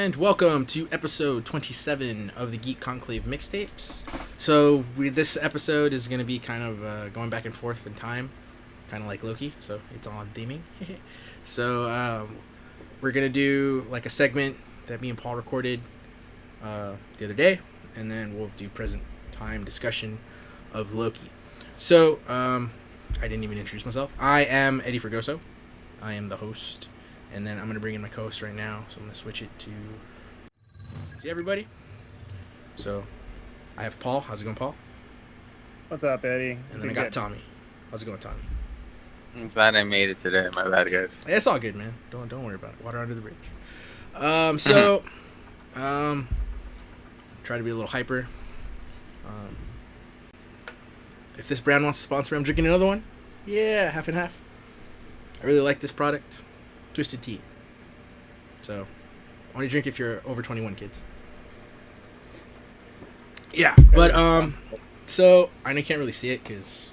And welcome to episode 27 of the Geek Conclave mixtapes. So this episode is going to be kind of going back and forth in time, kind of like Loki, so it's all on theming. So we're going to do like a segment that me and Paul recorded the other day, and then we'll do present time discussion of Loki. So I didn't even introduce myself. I am Eddie Fregoso. I am the host. And then I'm going to bring in my co-host right now. So I'm going to switch it to see everybody. So I have Paul. How's it going, Paul? What's up, Eddie? And then I got Tommy. How's it going, Tommy? I'm glad I made it today. My bad, guys. It's all good, man. Don't worry about it. Water under the bridge. Try to be a little hyper. If this brand wants to sponsor me, I'm drinking another one. Yeah, half and half. I really like this product. Twisted tea. So, only drink if you're over 21, kids. Yeah, but so I know you can't really see it because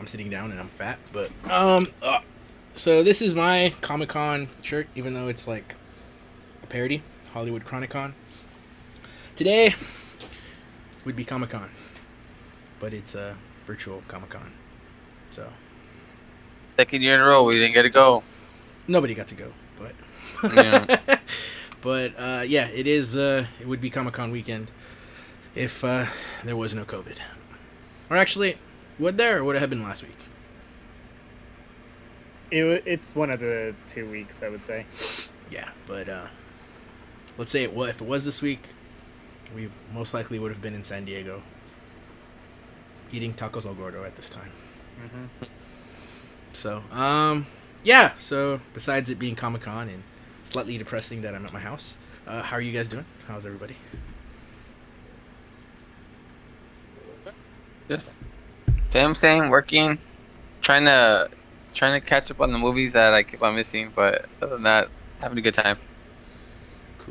I'm sitting down and I'm fat. But so this is my Comic-Con shirt, even though it's like a parody, Hollywood Chronicon. Today would be Comic-Con, but it's a virtual Comic-Con. So Second year in a row, we didn't get to go. nobody got to go, but Yeah. but yeah, it is. It would be Comic-Con weekend if there was no COVID. Or actually, would there, or would it have been last week? It's one of the 2 weeks, I would say. Yeah, but let's say if it was this week, we most likely would have been in San Diego eating tacos al gordo at this time. Mm-hmm. So yeah. So besides it being Comic-Con and slightly depressing that I'm at my house, how are you guys doing? How's everybody? Just same, working, trying to catch up on the movies that I keep on missing, but other than that, having a good time.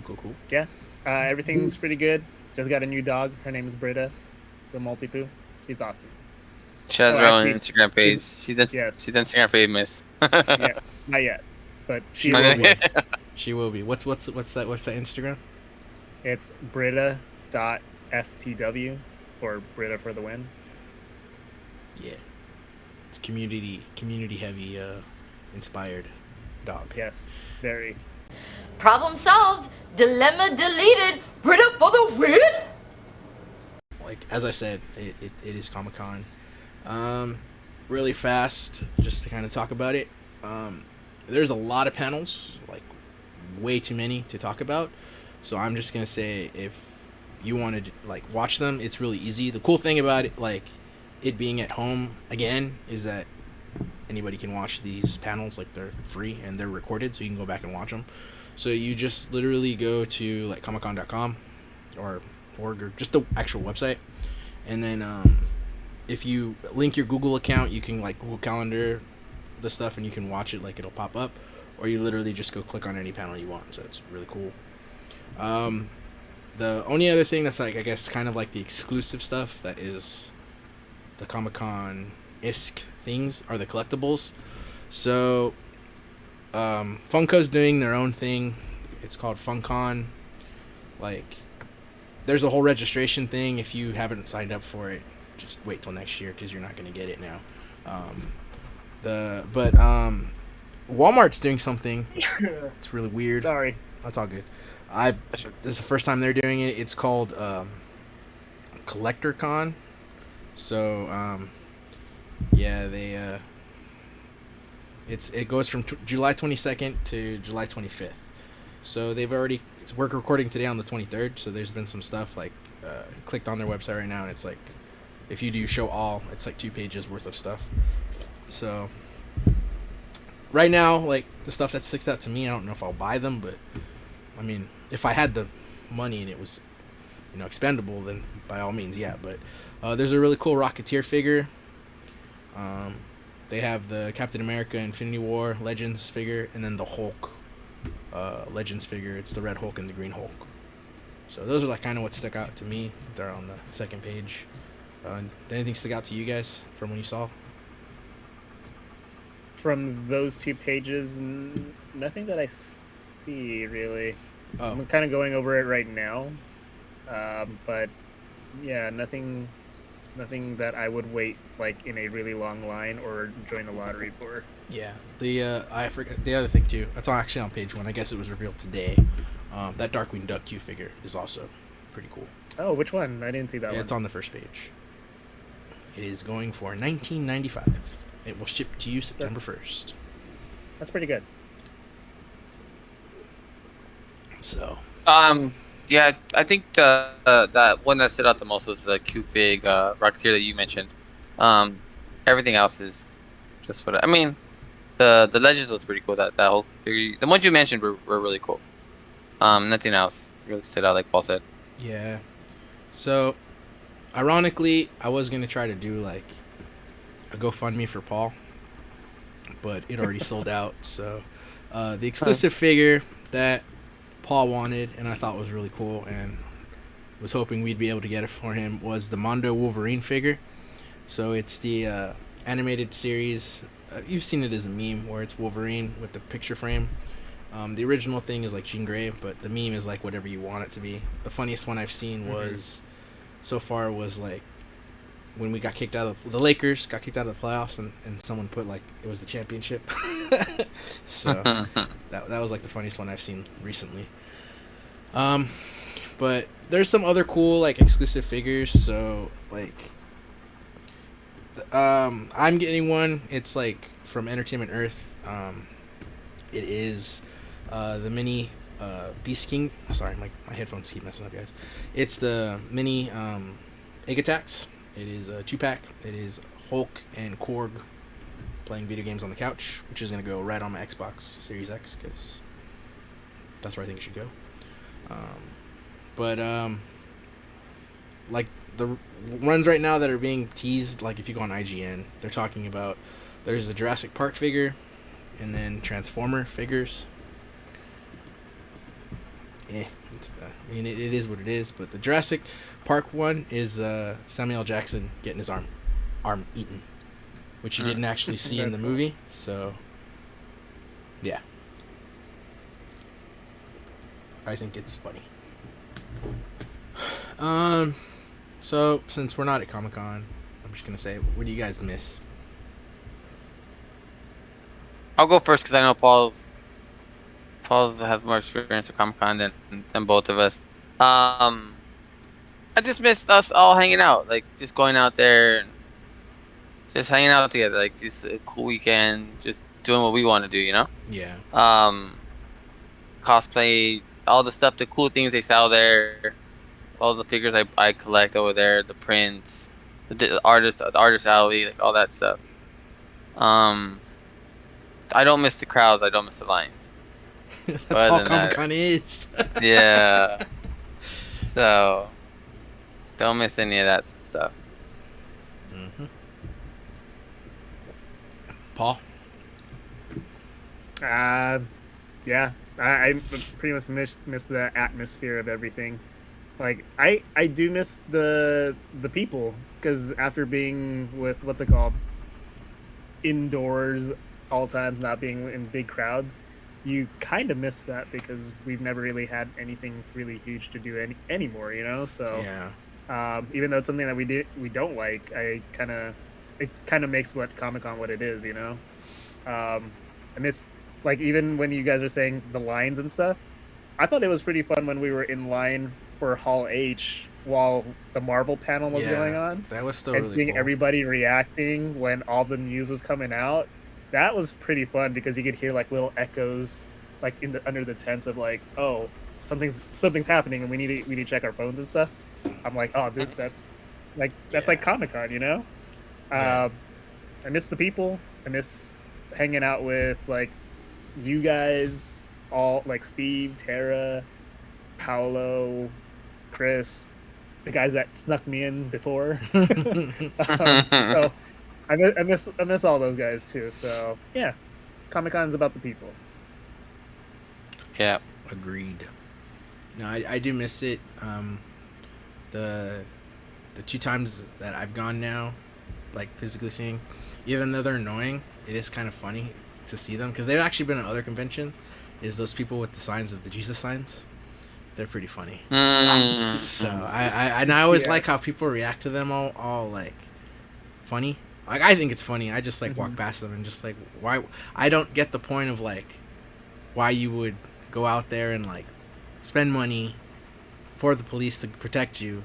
Cool. Yeah, everything's pretty good. Just got a new dog. Her name is Britta. It's a Multi-Poo. She's awesome. She has her own actually, Instagram page. She's Instagram famous. Yeah, not yet, but she will will be. be. She will be. What's that Instagram? It's Britta.ftw, or Britta for the win. Yeah. It's community heavy inspired dog. Yes, very. Problem solved. Dilemma deleted. Britta for the win. Like as I said, it is Comic-Con. Really fast, just to kind of talk about it. There's a lot of panels, like way too many to talk about. So I'm just gonna say, if you wanted to like watch them, it's really easy. The cool thing about it, like it being at home again, is that anybody can watch these panels. Like they're free and they're recorded, so you can go back and watch them. So you just literally go to like comiccon.com or org or just the actual website, and then if you link your Google account, you can like Google Calendar the stuff and you can watch it, like it'll pop up, or you literally just go click on any panel you want. So it's really cool. The only other thing that's like, I guess, kind of like the exclusive stuff that is the Comic-Con-esque things are the collectibles. So Funko's doing their own thing. It's called FunCon. Like, there's a whole registration thing. If you haven't signed up for it, just wait till next year because you're not going to get it now. Walmart's doing something. It's really weird. Sorry. That's all good. This is the first time they're doing it. It's called CollectorCon. So yeah, they it goes from July 22nd to July 25th. So they've already we're recording today on the 23rd. So there's been some stuff like clicked on their website right now, and it's like if you do show all, it's like 2 pages worth of stuff. So right now, like the stuff that sticks out to me, I don't know if I'll buy them, but I mean, if I had the money and it was, expendable, then by all means, yeah. But there's a really cool Rocketeer figure. They have the Captain America Infinity War Legends figure, and then the Hulk Legends figure. It's the Red Hulk and the Green Hulk. So those are like kind of what stuck out to me. They're on the second page. Did anything stick out to you guys from when you saw? From those 2 pages, nothing that I see really. Oh, I'm kind of going over it right now, but yeah, nothing that I would wait like in a really long line or join the lottery for. yeah. The I forget the other thing too. That's actually on page 1. I guess it was revealed today. That Darkwing Duck Q figure is also pretty cool. Oh, which one? I didn't see that Yeah, one. it's on the first page. It is going for $19.95. It will ship to you September 1st. That's pretty good. So, Yeah, I think the that one that stood out the most was the Q-Fig Rocketeer that you mentioned. Everything else is just what I mean. The Legends was pretty cool. That whole figure, the ones you mentioned were really cool. Nothing else really stood out, like Paul said. yeah. So, ironically, I was going to try to do like a GoFundMe for Paul, but it already sold out. So, the exclusive figure that Paul wanted and I thought was really cool and was hoping we'd be able to get it for him was the Mondo Wolverine figure. So, it's the animated series. You've seen it as a meme where it's Wolverine with the picture frame. The original thing is like Jean Grey, but the meme is like whatever you want it to be. The funniest one I've seen was so far was like when we got kicked out of the Lakers got kicked out of the playoffs and someone put like it was the championship. So that was like the funniest one I've seen recently. But there's some other cool like exclusive figures. So like I'm getting one. It's like from Entertainment Earth. It is the mini Beast King. Sorry, my headphones keep messing up, guys. It's the mini Egg Attacks. It is a 2-pack. It is Hulk and Korg playing video games on the couch, which is going to go right on my Xbox Series X because that's where I think it should go. But like the runs right now that are being teased, like if you go on IGN, they're talking about there's a Jurassic Park figure and then Transformer figures. I mean, it is what it is, but the Jurassic Park one is Samuel L. Jackson getting his arm eaten, which you didn't actually see in the movie. So, yeah, I think it's funny. So since we're not at Comic-Con, I'm just gonna say, what do you guys miss? I'll go first because I know Paul has more experience at Comic-Con than both of us. I just miss us all hanging out, like just going out there and just hanging out together, like just a cool weekend, just doing what we want to do, you know? Yeah. Cosplay, all the stuff, the cool things they sell there, all the figures I collect over there, the prints, the artist alley, like all that stuff. I don't miss the crowds. I don't miss the lines. That's all Comic-Con is. Yeah. So, don't miss any of that stuff. Mm-hmm. Paul? Yeah. I pretty much miss the atmosphere of everything. Like I do miss the people because after being with what's it called, indoors all times, not being in big crowds, you kind of miss that because we've never really had anything really huge to do anymore, you know. So yeah. Even though it's something that we don't like, it kind of makes what Comic-Con what it is, you know. I miss, like, even when you guys are saying the lines and stuff, I thought it was pretty fun when we were in line for Hall H while the Marvel panel was going on. That was still and really seeing cool. everybody reacting when all the news was coming out. That was pretty fun because you could hear like little echoes, like under the tents of like, oh, something's happening and we need to check our phones and stuff. I'm like, oh, dude, that's like Comic-Con, you know. Yeah. I miss the people. I miss hanging out with like you guys, all like Steve, Tara, Paolo, Chris, the guys that snuck me in before. So I miss all those guys too. So yeah, Comic-Con's about the people. Yeah. Agreed. No, I do miss it. The 2 times that I've gone now, like physically seeing, even though they're annoying, it is kind of funny to see them because they've actually been at other conventions. Is those people with the signs of the Jesus signs? They're pretty funny. So Mm. I always Yeah. like how people react to them all like funny. Like I think it's funny. I just like walk past them and just like why I don't get the point of like why you would go out there and like spend money for the police to protect you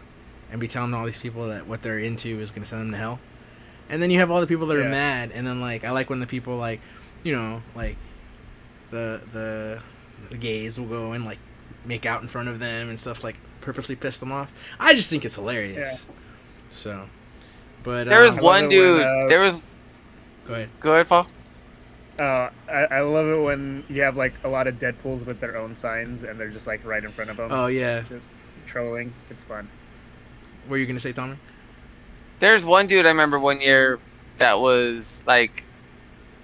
and be telling all these people that what they're into is going to send them to hell. And then you have all the people that are Yeah. mad, and then like I like when the people like, you know, like the gays will go and like make out in front of them and stuff, like purposely piss them off. I just think it's hilarious. So, but There was I love one it dude. when, There was. go ahead. Go ahead, Paul. I love it when you have like a lot of Deadpools with their own signs and they're just like right in front of them. Oh yeah, Just trolling. It's fun. what were you gonna say, Tommy? There's one dude I remember one year that was like,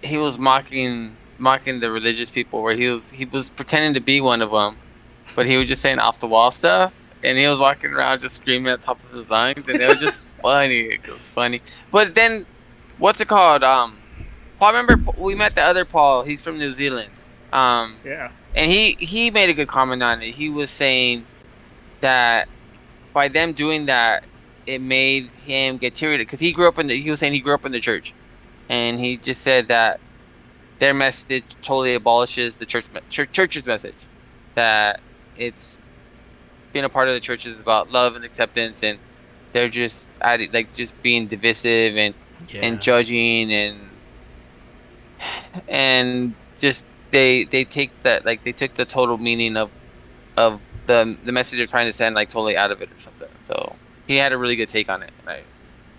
he was mocking the religious people, where he was pretending to be one of them, but he was just saying off the wall stuff, and he was walking around just screaming at the top of his lungs, and it was just funny. It was funny. But then, what's it called? Paul, remember we met the other Paul? He's from New Zealand. Yeah. And he made a good comment on it. He was saying that by them doing that, it made him get teary because he was saying he grew up in the church, and he just said that their message totally abolishes the church's message, that it's being a part of the church is about love and acceptance, and they're just just being divisive and judging and just they take that, like they took the total meaning of the message they're trying to send like totally out of it or something. So he had a really good take on it, and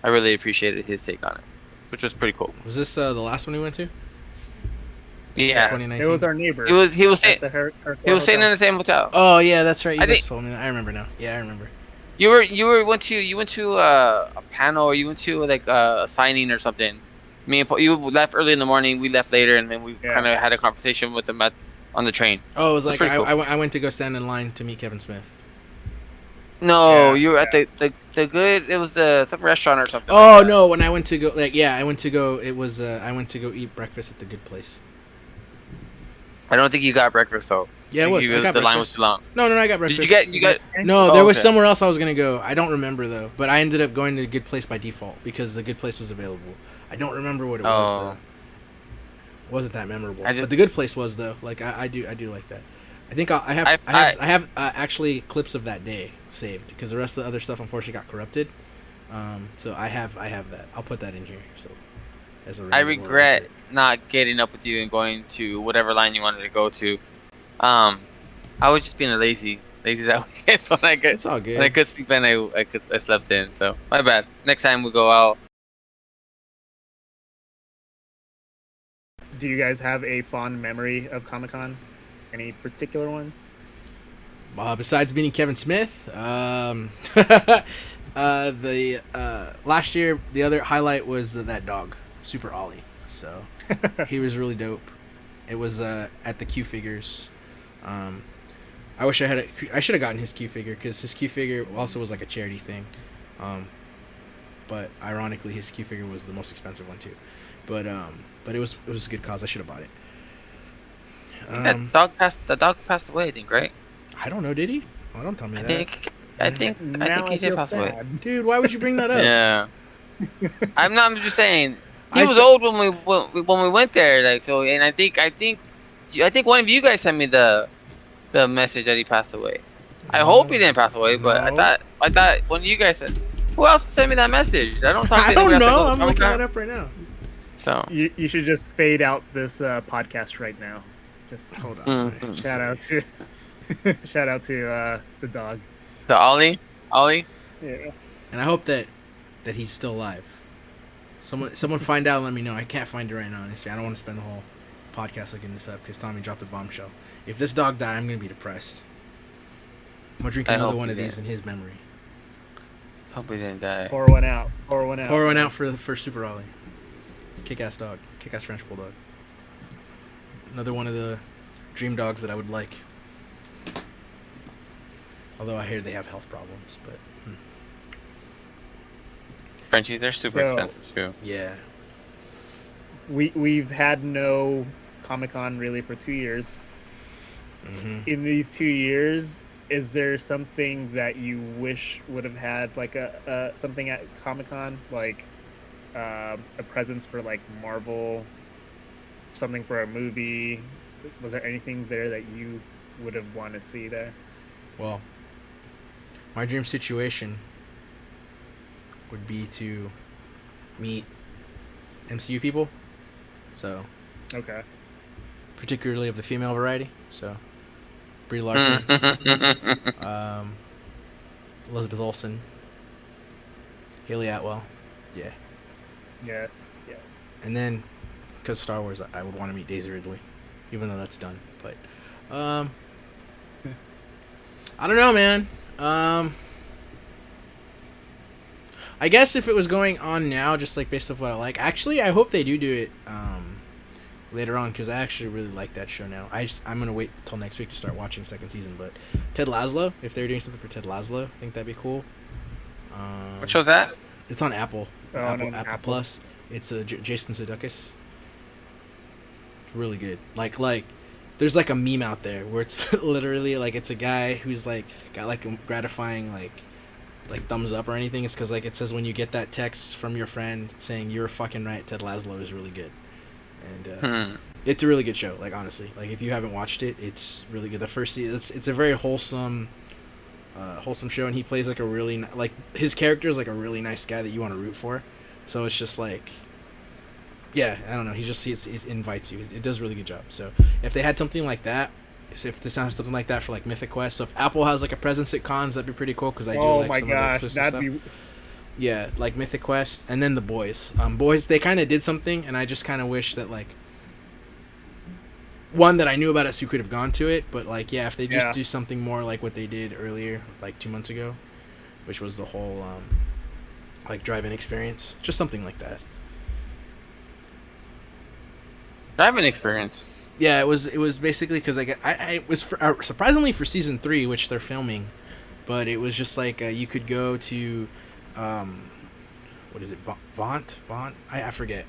I really appreciated his take on it, which was pretty cool. Was this the last one we went to? Yeah, 2019. It was our neighbor. he was at staying, the he was staying in the same hotel. Oh yeah, that's right. You I guys think- told me that. I remember now. Yeah, I remember. You went to a panel, or you went to like a signing or something. Me and Paul, you left early in the morning. We left later, and then we Yeah. kind of had a conversation with them on the train. Oh, it was like pretty cool. I went to go stand in line to meet Kevin Smith. No, Yeah, you were at the good. It was some restaurant or something. Oh like that. no, when I went to go I went to go. It was I went to go eat breakfast at the Good Place. I don't think you got breakfast though. Yeah, it was. I got the line was breakfast. too long. No, I got breakfast. Did you get? No, Oh, there was okay. somewhere else I was gonna go. I don't remember though. But I ended up going to the Good Place by default because the Good Place was available. I don't remember what it was. Oh. Though. It wasn't that memorable. I just- But the Good Place was though. Like I do like that. I think I have actually clips of that day saved because the rest of the other stuff unfortunately got corrupted. So I have that. I'll put that in here. So as a I random little regret insert. not getting up with you and going to whatever line you wanted to go to. I was just being lazy that weekend. So It's all good. when I could sleep in, I slept in. So my bad. Next time we go out. Do you guys have a fond memory of Comic-Con? Any particular one? Besides meeting Kevin Smith, the last year the other highlight was that dog, Super Ollie. So he was really dope. It was at the Q Figures. I wish I should have gotten his Q figure because his Q figure also was like a charity thing. But ironically, his Q figure was the most expensive one too. But it was a good cause. I should have bought it. The dog passed away, I think, right? I don't know. Did he? Oh, don't tell me that. I think he did feel pass away. sad. Dude, why would you bring that up? Yeah. I'm just saying. He I was said- old when we went there, like so. And I think one of you guys sent me the message that he passed away. I hope he didn't pass away, but No. I thought one of you guys said. Who else sent me that message? I don't. I don't know. I'm looking that up right now. So You should just fade out this podcast right now. Just Hold on. Mhm. shout out to the dog. the Ollie. Yeah. And I hope that he's still alive. Someone find out and let me know. I can't find it right now, honestly. I don't want to spend the whole podcast looking this up because Tommy dropped a bombshell. If this dog died, I'm going to be depressed. I'm going to drink I another hope one he of these did. in his memory. Hope he didn't die. Pour one out. Pour one out. Pour one out for the first Super Ollie. It's a kick-ass dog. Kick-ass French Bulldog. Another one of the dream dogs that I would like. Although I hear they have health problems, but Frenchie, they're super So- expensive too. yeah. We've had no Comic-Con really for 2 years. Mm-hmm. In these 2 years, is there something that you wish would have had like a something at Comic-Con, like a presence for like Marvel, something for a movie? Was there anything there that you would have wanted to see there? Well, my dream situation would be to meet MCU people. So, Okay. particularly of the female variety. So, Brie Larson, Elizabeth Olsen, Haley Atwell. Yeah. Yes. Yes. And then, because Star Wars, I would want to meet Daisy Ridley, even though that's done. But, I don't know, man. I guess if it was going on now, just like based off what I like, actually, I hope they do it later on, because I actually really like that show now. I'm gonna wait till next week to start watching second season. But Ted Lasso, if they're doing something for Ted Lasso, I think that'd be cool. What show's that? It's on Apple. Oh, Apple Plus. It's Jason Sudeikis. It's really good. Like there's like a meme out there where it's literally like it's a guy who's like got like a gratifying like thumbs up or anything. It's because like it says when you get that text from your friend saying you're fucking right, Ted Lasso is really good, and it's a really good show. Like honestly, like if you haven't watched it, it's really good. The first season, it's a very wholesome show, and he plays like a really like his character is like a really nice guy that you want to root for. So it's just like, yeah, I don't know. It invites you. It does a really good job. So if they had something like that, if this has something like that for like Mythic Quest, so if Apple has like a presence at cons, that'd be pretty cool because I do like some of the exclusive stuff. Yeah, like Mythic Quest, and then the Boys. Boys, they kind of did something, and I just kind of wish that like one that I knew about it, so you could have gone to it. But like, yeah, if they just do something more like what they did earlier, like 2 months ago, which was the whole like drive-in experience, just something like that. Drive-in experience. Yeah, it was basically because I was surprisingly for season 3, which they're filming, but it was just like you could go to, what is it, Vaunt? I forget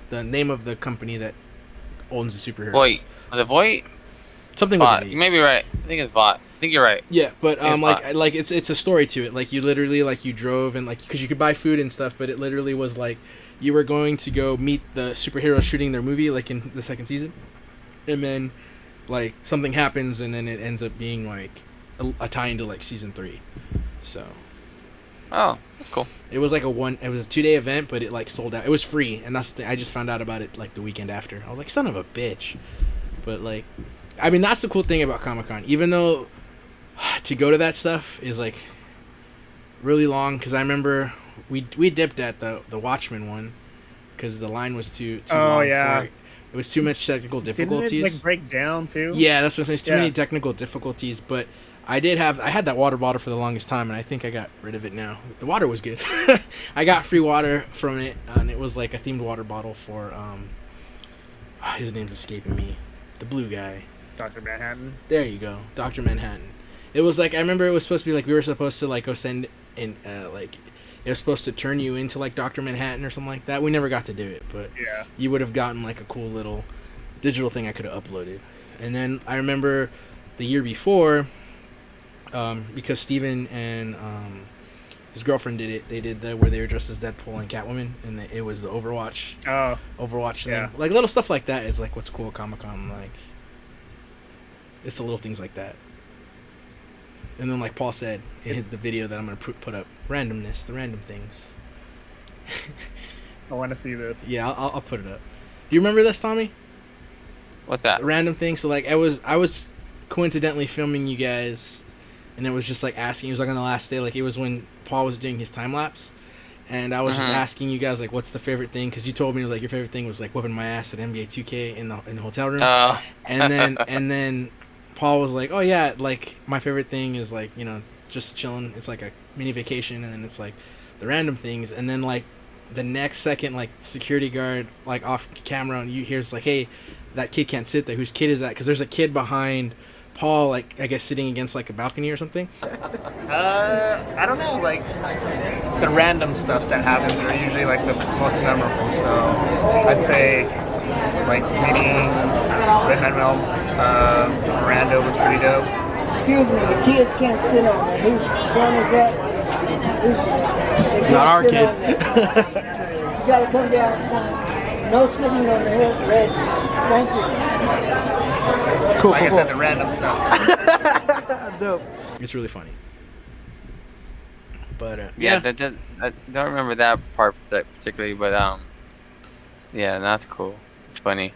the name of the company that owns the superheroes. Voight. Was it Voight? Something Vought. with You may be right. I think it's Vought. I think you're right. Yeah, but like it's a story to it. Like you literally like you drove and like because you could buy food and stuff, but it literally was like you were going to go meet the superheroes shooting their movie like in the second season. And then, like, something happens, and then it ends up being, like, a tie into, like, season 3. So. Oh, that's cool. It was, like, it was a 2-day event, but it, like, sold out. It was free, and that's the thing. I just found out about it, like, the weekend after. I was like, son of a bitch. But, like, I mean, that's the cool thing about Comic-Con. Even though to go to that stuff is, like, really long, because I remember we dipped at the Watchmen one, because the line was too long for it. It was too much technical difficulties. Didn't it like break down too? Yeah, that's what I'm saying. It's too many technical difficulties. But I had that water bottle for the longest time, and I think I got rid of it now. The water was good. I got free water from it, and it was like a themed water bottle for his name's escaping me, the blue guy. Dr. Manhattan. There you go, Dr. Manhattan. It was like I remember it was supposed to be like we were supposed to like go send in like. It was supposed to turn you into, like, Dr. Manhattan or something like that. We never got to do it, but you would have gotten, like, a cool little digital thing I could have uploaded. And then I remember the year before, because Steven and his girlfriend did it, they did where they were dressed as Deadpool and Catwoman, and it was the Overwatch thing. Like, little stuff like that is, like, what's cool at Comic-Con. Like, it's the little things like that. And then, like Paul said in the video that I'm going to put up, randomness, the random things. I want to see this. Yeah, I'll put it up. Do you remember this, Tommy? What's that? The random thing. So, like, I was coincidentally filming you guys, and it was just, like, asking. It was, like, on the last day. Like, it was when Paul was doing his time-lapse. And I was just asking you guys, like, what's the favorite thing? Because you told me, like, your favorite thing was, like, whipping my ass at NBA 2K in the hotel room. Oh. And then Paul was like, oh, yeah, like, my favorite thing is, like, you know, just chilling. It's, like, a mini vacation, and then it's, like, the random things. And then, like, the next second, like, security guard, like, off camera, and you hears, like, hey, that kid can't sit there. Whose kid is that? Because there's a kid behind Paul, like, I guess, sitting against, like, a balcony or something. I don't know, like, the random stuff that happens are usually, like, the most memorable. So I'd say, like, meeting Lin-Manuel Miranda was pretty dope. excuse me, the kids can't sit on that. Whose son is that? It's not our kid. You gotta come down and sign. No sitting on the ledge. Thank you. Cool. Like I said, the random stuff. Dope. It's really funny. But Yeah, I don't remember that part particularly, but yeah, that's cool. It's funny.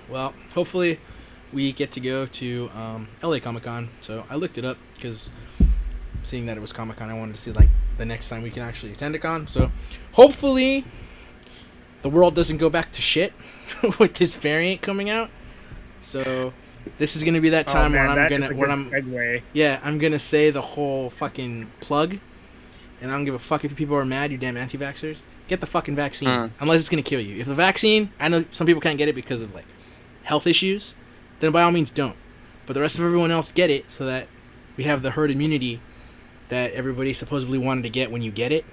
Well, hopefully we get to go to LA Comic-Con. So I looked it up because seeing that it was Comic-Con, I wanted to see like the next time we can actually attend a con. So hopefully the world doesn't go back to shit with this variant coming out. So this is gonna be that time man, I'm gonna say the whole fucking plug, and I don't give a fuck if people are mad. You damn anti-vaxxers, get the fucking vaccine unless it's gonna kill you. If the vaccine, I know some people can't get it because of like health issues, then by all means don't. But the rest of everyone else get it so that we have the herd immunity that everybody supposedly wanted to get when you get it.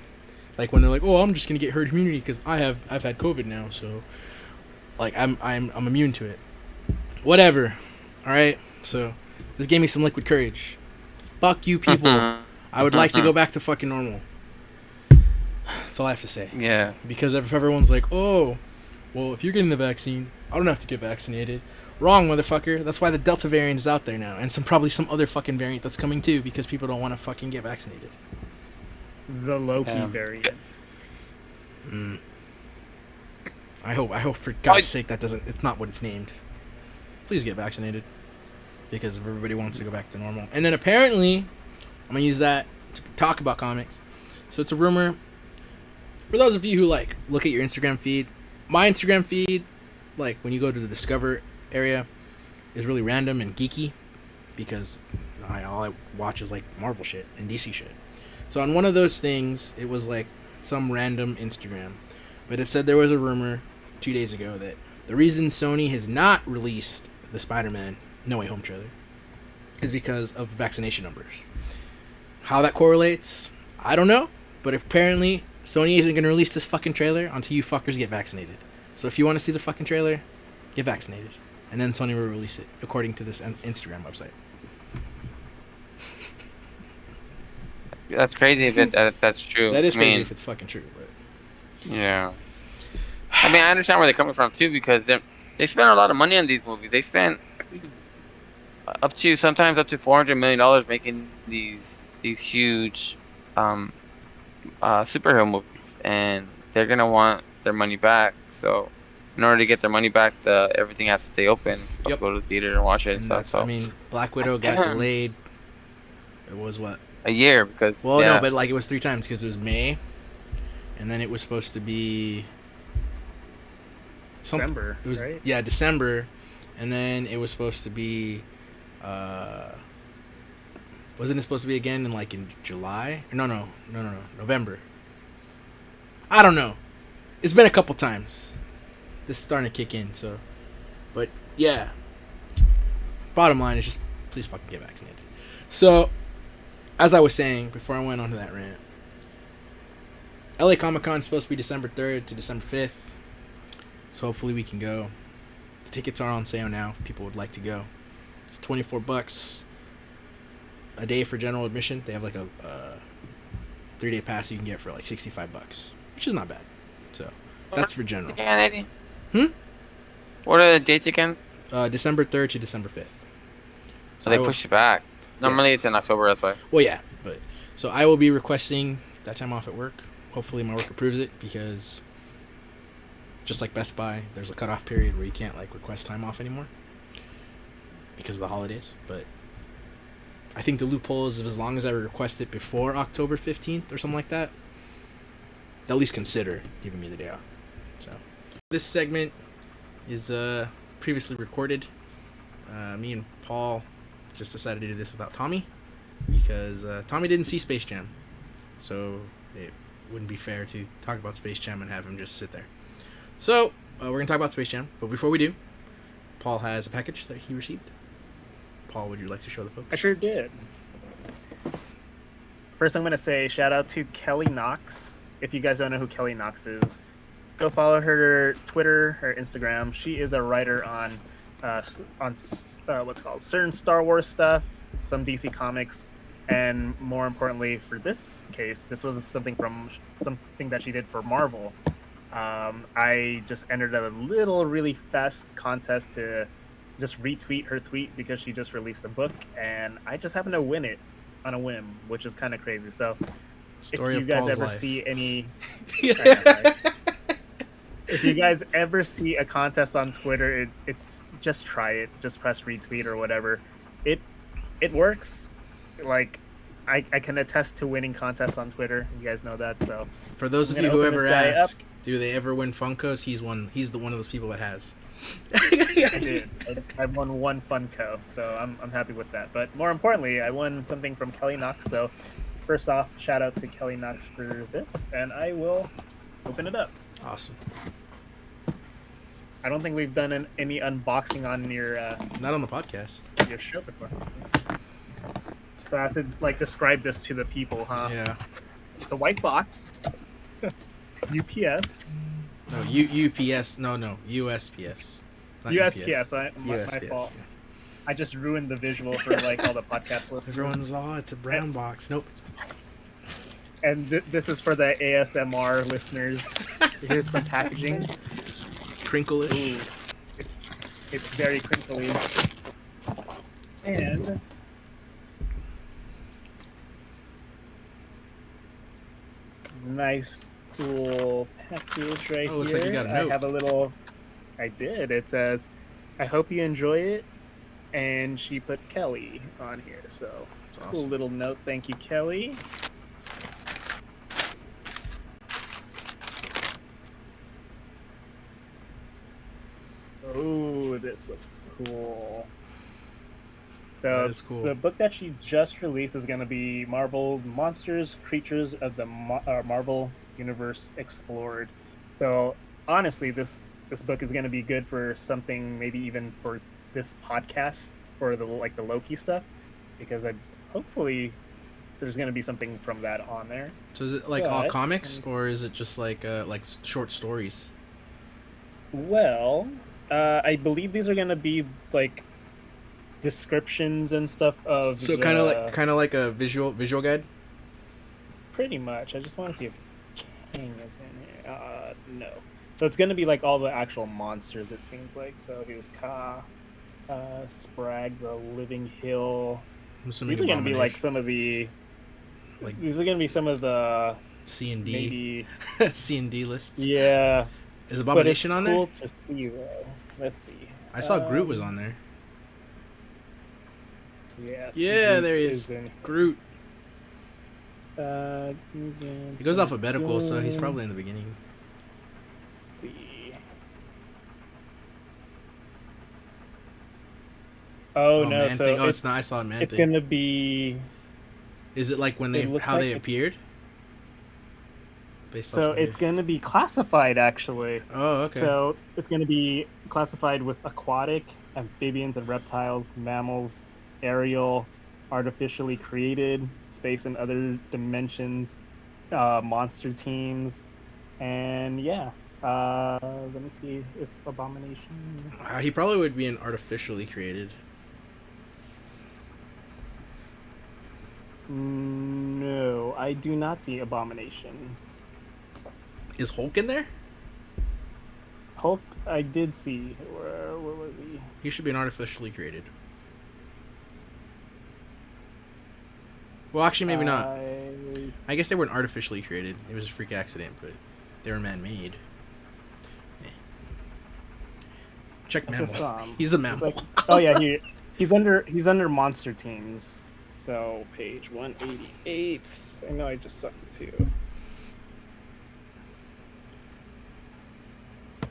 Like when they're like, "Oh, I'm just gonna get herd immunity because I've had COVID now, so like I'm immune to it." Whatever. All right. So this gave me some liquid courage. Fuck you, people. I would like to go back to fucking normal. That's all I have to say. Yeah. Because if everyone's like, "Oh, well, if you're getting the vaccine, I don't have to get vaccinated." Wrong, motherfucker. That's why the Delta variant is out there now, and probably some other fucking variant that's coming too, because people don't want to fucking get vaccinated. The Loki variant. I hope for God's sake it's not what it's named. Please get vaccinated, because everybody wants to go back to normal. And then apparently, I'm gonna use that to talk about comics. So it's a rumor. For those of you who like look at your Instagram feed, my Instagram feed, like when you go to the Discover area, is really random and geeky, because all I watch is like Marvel shit and DC shit. So on one of those things, it was like some random Instagram, but it said there was a rumor 2 days ago that the reason Sony has not released the Spider-Man No Way Home trailer is because of vaccination numbers. How that correlates, I don't know, but apparently Sony isn't going to release this fucking trailer until you fuckers get vaccinated. So if you want to see the fucking trailer, get vaccinated, and then Sony will release it, according to this Instagram website. That's crazy if that's true. That is crazy if it's fucking true, but... Yeah. I mean, I understand where they're coming from, too, because they spend a lot of money on these movies. They spend sometimes up to $400 million making these huge superhero movies, and they're going to want their money back. So in order to get their money back, everything has to stay open. Yep. Go to the theater and watch it and stuff. So. I mean, Black Widow got delayed. It was what? A year, because... Well, no, but like it was 3 times, because it was May, and then it was supposed to be... December, it was, right? Yeah, December, and then it was supposed to be... wasn't it supposed to be again in July? No, November. I don't know. It's been a couple times. This is starting to kick in, so... But, yeah. Bottom line is just, please fucking get vaccinated. So... As I was saying before I went on to that rant, LA Comic-Con is supposed to be December 3rd to December 5th, so hopefully we can go. The tickets are on sale now if people would like to go. It's $24 a day for general admission. They have like a 3-day pass you can get for like $65, which is not bad. So that's for general. What are the dates again? December 3rd to December 5th. So they pushed it back. Normally it's in October, that's why. Well, yeah, but so I will be requesting that time off at work. Hopefully my work approves it, because just like Best Buy, there's a cutoff period where you can't like request time off anymore because of the holidays. But I think the loophole is as long as I request it before October 15th or something like that, they'll at least consider giving me the day off. So this segment is previously recorded. Me and Paul just decided to do this without Tommy, because Tommy didn't see Space Jam, so it wouldn't be fair to talk about Space Jam and have him just sit there. So we're gonna talk about Space Jam, but before we do, Paul has a package that he received. Paul, would you like to show the folks? I sure did. First, I'm gonna say shout out to Kelly Knox. If you guys don't know who Kelly Knox is, go follow her Twitter, her Instagram. She is a writer on what's called certain Star Wars stuff, some DC comics, and more importantly, for this case, this was something that she did for Marvel. I just entered a little really fast contest to just retweet her tweet because she just released a book, and I just happened to win it on a whim, which is kind of crazy. So, Story if you of guys Paul's ever life. see any, I know, right? If you guys ever see a contest on Twitter, it's just try it. Just press retweet or whatever. It works. Like I can attest to winning contests on Twitter. You guys know that. So For those I'm of you gonna who open ever this guy up. ask, do they ever win Funkos? He's one. He's the one of those people that has. I did. I won one Funko, so I'm happy with that. But more importantly, I won something from Kelly Knox. So first off, shout out to Kelly Knox for this, and I will open it up. Awesome. I don't think we've done any unboxing on Not on the podcast. your show before. So I have to like describe this to the people, huh? Yeah. It's a white box. UPS. No, UPS. No, USPS. Not USPS. My USPS, fault. yeah. I just ruined the visual for like all the podcast listeners. Everyone's it's a brown box. Nope. And this is for the ASMR listeners. Here's some packaging. Crinkle-ish. Ooh, it's very crinkly. And nice, cool package right Oh, looks here. like you got a note. I have a little. I did. It says, "I hope you enjoy it," and she put Kelly on here. So That's cool awesome. little note. Thank you, Kelly. Oh, this looks cool. So That is cool. the book that she just released is going to be Marvel Monsters, Creatures of the Marvel Universe Explored. So honestly, this book is going to be good for something, maybe even for this podcast for the Loki stuff, because hopefully there's going to be something from that on there. So is it like all But- comics, or is it just like short stories? Well, I believe these are going to be like descriptions and stuff of So kind of like a visual guide. pretty much. I just want to see if King is in here. No. So it's going to be like all the actual monsters, it seems like. So here's Ka, Sprag, the Living Hill. I'm assuming These are going to be like Abomination. some of the. Like These are going to be some of the C and D, maybe. C and D lists. Yeah. Is But it's Abomination on cool there? to see though. Let's see. I saw Groot was on there. Yeah. Yeah, Groot there he is. in- Groot. He He goes alphabetical, so he's probably in the beginning. Let's see. Oh no! Man So thing. Oh, it's it's not. I saw a man it's thing. gonna be Is it like when it they looks how like they it's- appeared? Based so off it's of gonna be classified actually. Oh, okay. So it's gonna be classified with aquatic, amphibians and reptiles, mammals, aerial, artificially created, space and other dimensions, monster teams, and yeah. Let me see if Abomination. He probably would be an artificially created. No, I do not see Abomination. Is Hulk in there? Hulk, I did see. Where was he? He should be an artificially created. Well, actually, maybe not. I guess they weren't artificially created. It was a freak accident, but they were man-made. Eh. Check I just mammal. saw him. He's a He's mammal. like- oh yeah, he's under monster teams. So page 188. I know I just saw it too.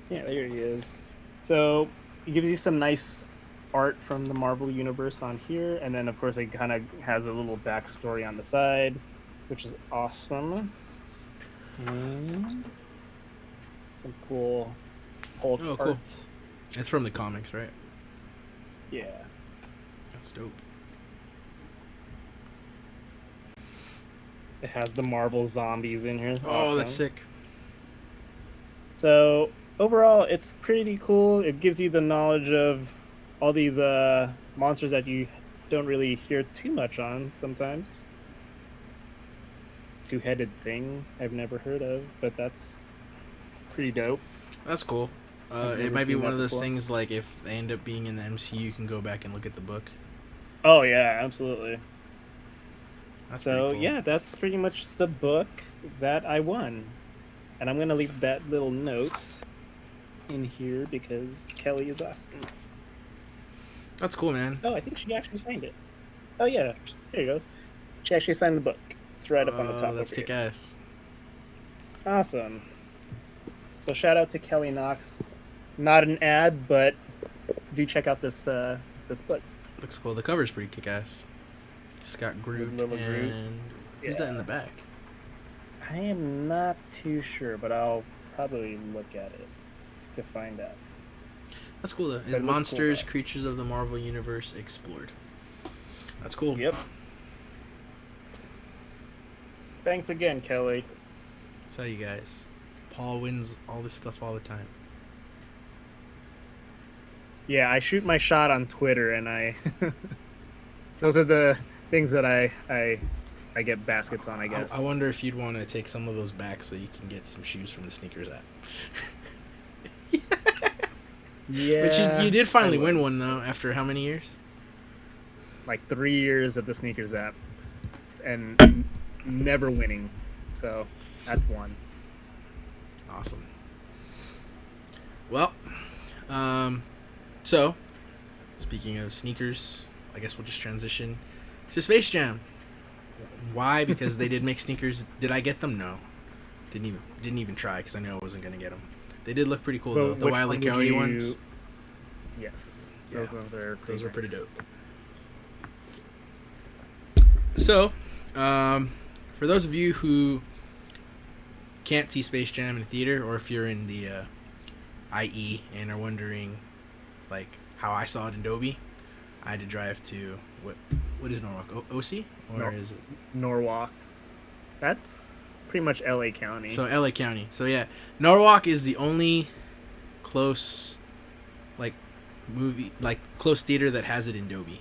Yeah, there he is. So it gives you some nice art from the Marvel universe on here, and then of course it kind of has a little backstory on the side, which is awesome. And some cool Hulk Oh, cool. art. It's from the comics, right? Yeah. That's dope. It has the Marvel zombies in here. Oh, that's Awesome. sick. So overall, it's pretty cool. It gives you the knowledge of all these monsters that you don't really hear too much on sometimes. Two-headed thing I've never heard of, but that's pretty dope. That's cool. I've It never might be seen one that of those before. things like if they end up being in the MCU, you can go back and look at the book. Oh yeah, absolutely. That's So pretty cool. yeah, that's pretty much the book that I won, and I'm gonna leave that little note in here because Kelly is asking. That's cool, man. Oh, I think she actually signed it. Oh yeah, here it goes. She actually signed the book. It's right up on the top. That's over kick here. ass. Awesome. So shout out to Kelly Knox. Not an ad, but do check out this this book. Looks cool. The cover's pretty kick ass. Scott Groot Little Groot. and who's that in the back? I am not too sure, but I'll probably look at it to find out. That's cool though. But it looks Monsters, cool, though. creatures of the Marvel Universe explored. That's cool. Yep. Thanks again, Kelly. Tell you guys, Paul wins all this stuff all the time. Yeah, I shoot my shot on Twitter, and I those are the things that I get baskets on, I guess. I wonder if you'd want to take some of those back so you can get some shoes from the sneakers app. Yeah. But you did finally I would. win one though. After how many years? Like 3 years of the sneakers app, and never winning. So that's one. Awesome. Well, so speaking of sneakers, I guess we'll just transition to Space Jam. Why? Because they did make sneakers. Did I get them? No. Didn't even try because I knew I wasn't gonna get them. They did look pretty cool though. The which Wile E. one would Coyote you- ones. Yes, Yeah, those ones are Those were pretty nice. dope. So, for those of you who can't see Space Jam in a theater, or if you're in the IE and are wondering, like, how I saw it in Dolby, I had to drive to what is Norwalk? OC? Or Nor- is it? Norwalk. That's pretty much LA County. So LA County. So yeah, Norwalk is the only close, close theater that has it in Dolby,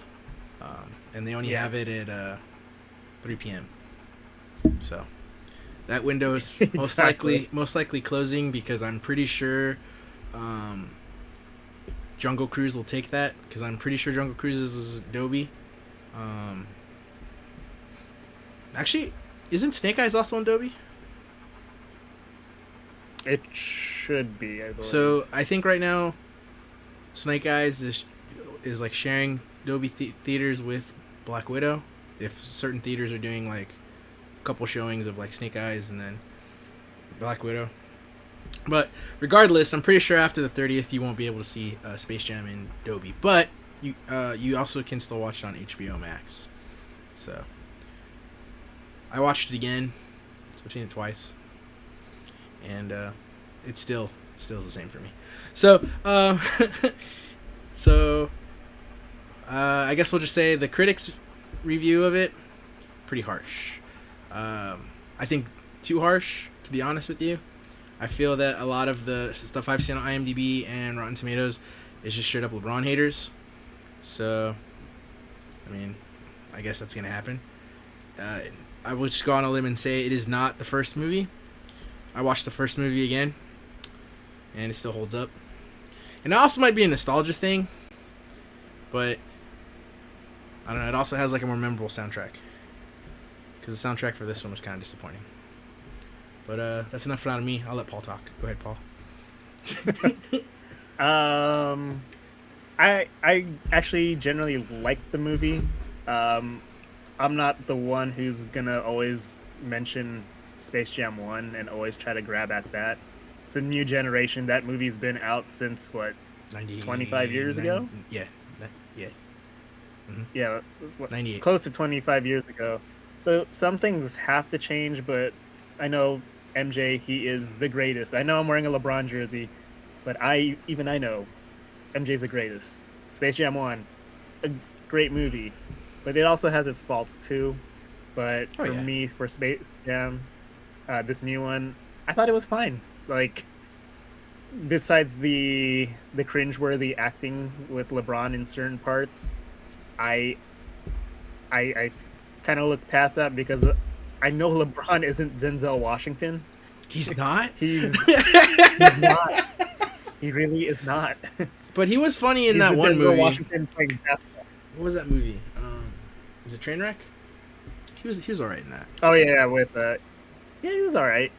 and they only Yeah. have it at 3 p.m. So that window is Exactly. most likely closing because I'm pretty sure Jungle Cruise will take that because I'm pretty sure Jungle Cruise is Dolby. Actually, isn't Snake Eyes also on Dolby? It should be, I believe. So I think right now, Snake Eyes is like sharing Dolby theaters with Black Widow. If certain theaters are doing like a couple showings of like Snake Eyes and then Black Widow. But regardless, I'm pretty sure after the 30th you won't be able to see Space Jam in Dolby. But you also can still watch it on HBO Max. So I watched it again. So I've seen it twice. And it's still the same for me. So I guess we'll just say the critics' review of it pretty harsh. I think too harsh, to be honest with you. I feel that a lot of the stuff I've seen on IMDb and Rotten Tomatoes is just straight up LeBron haters. So, I mean, I guess that's gonna happen. I will just go on a limb and say it is not the first movie. I watched the first movie again, and it still holds up. And it also might be a nostalgia thing, but I don't know. It also has like a more memorable soundtrack, because the soundtrack for this one was kind of disappointing. But that's enough out of me. I'll let Paul talk. Go ahead, Paul. I actually generally like the movie. I'm not the one who's gonna always mention Space Jam 1 and always try to grab at that. It's a new generation. That movie's been out since what? 25 years ago? Yeah. Yeah, 98. close to 25 years ago. So some things have to change, but I know MJ, he is the greatest. I know I'm wearing a LeBron jersey, but I know MJ's the greatest. Space Jam 1, a great movie, but it also has its faults too. But for me, for Space Jam, this new one, I thought it was fine. Like, besides the cringeworthy acting with LeBron in certain parts, I I kind of look past that because I know LeBron isn't Denzel Washington. He's not. He's not. He really is not. But he was funny in He's that the one Denzel movie. Washington playing basketball. What was that movie? Is it Trainwreck? He was alright in that. Oh yeah, with yeah, he was all right,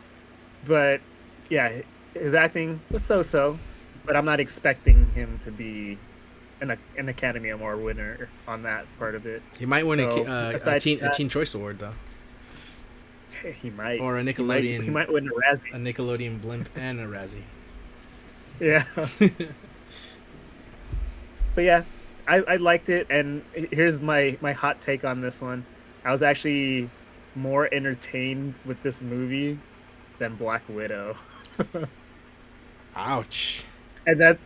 but yeah, his acting was so. But I'm not expecting him to be an Academy Award winner on that part of it. He might win So, a aside from teen that- Choice Award though, He might. or a He Nickelodeon might win a Razzie. a Nickelodeon blimp and a Razzie. Yeah. But yeah, I liked it, and here's my hot take on this one. I was actually more entertained with this movie than Black Widow. Ouch. and that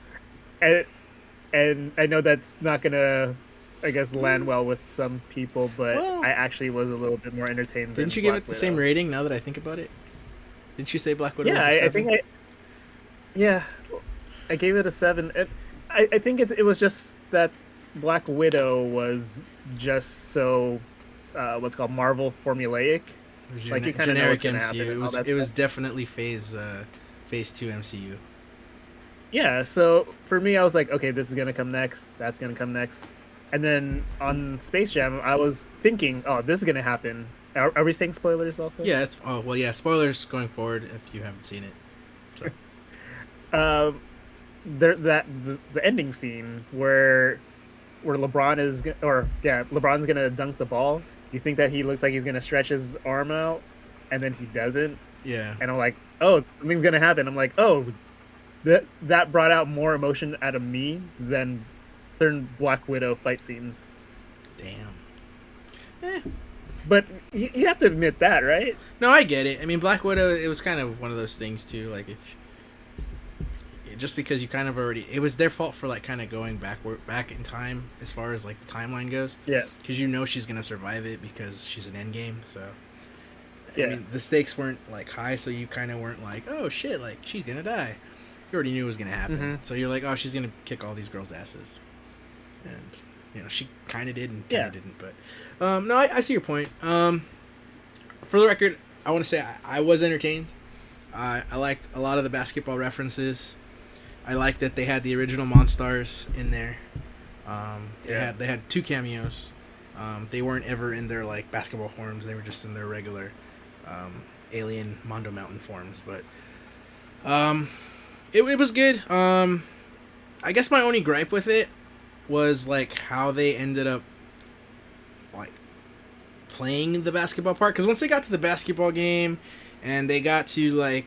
and I know that's not gonna, I guess, land well with some people, but Well, I actually was a little bit more entertained. Didn't than you give Black it the same Widow. rating? Now that I think about it, didn't you say Black Widow? Yeah, was a I think 7? yeah, I gave it a 7. I think it was just that Black Widow was just so what's called Marvel formulaic. It was Like, you kinda know generic what's gonna MCU. happen It and was all that stuff. definitely phase 2 MCU. Yeah, so for me, I was like, okay, this is gonna come next. That's gonna come next. And then on Space Jam, I was thinking, oh, this is gonna happen. Are we saying spoilers also? Yeah, it's yeah. Spoilers going forward if you haven't seen it. The ending scene where LeBron is LeBron's gonna dunk the ball. You think that he looks like he's gonna stretch his arm out, and then he doesn't. Yeah. And I'm like, oh, something's gonna happen. I'm like, oh, that brought out more emotion out of me than certain Black Widow fight scenes. Damn. But you have to admit that, right? No, I get it. I mean, Black Widow. It was kind of one of those things too. Like just because you kind of already, it was their fault for like kind of going back in time as far as like the timeline goes. Yeah. Because you know she's gonna survive it because she's an endgame. So. Yeah. I mean, the stakes weren't like high, so you kind of weren't like, oh shit, like she's gonna die. You already knew it was gonna happen, so you're like, oh, she's gonna kick all these girls' asses, and you know she kind of did and kind of didn't. But no, I see your point. For the record, I want to say I was entertained. I liked a lot of the basketball references. I liked that they had the original Monstars in there. They had 2 cameos. They weren't ever in their like basketball forms. They were just in their regular alien Mondo Mountain forms. But it was good. I guess my only gripe with it was like how they ended up like playing the basketball part. Because once they got to the basketball game and they got to like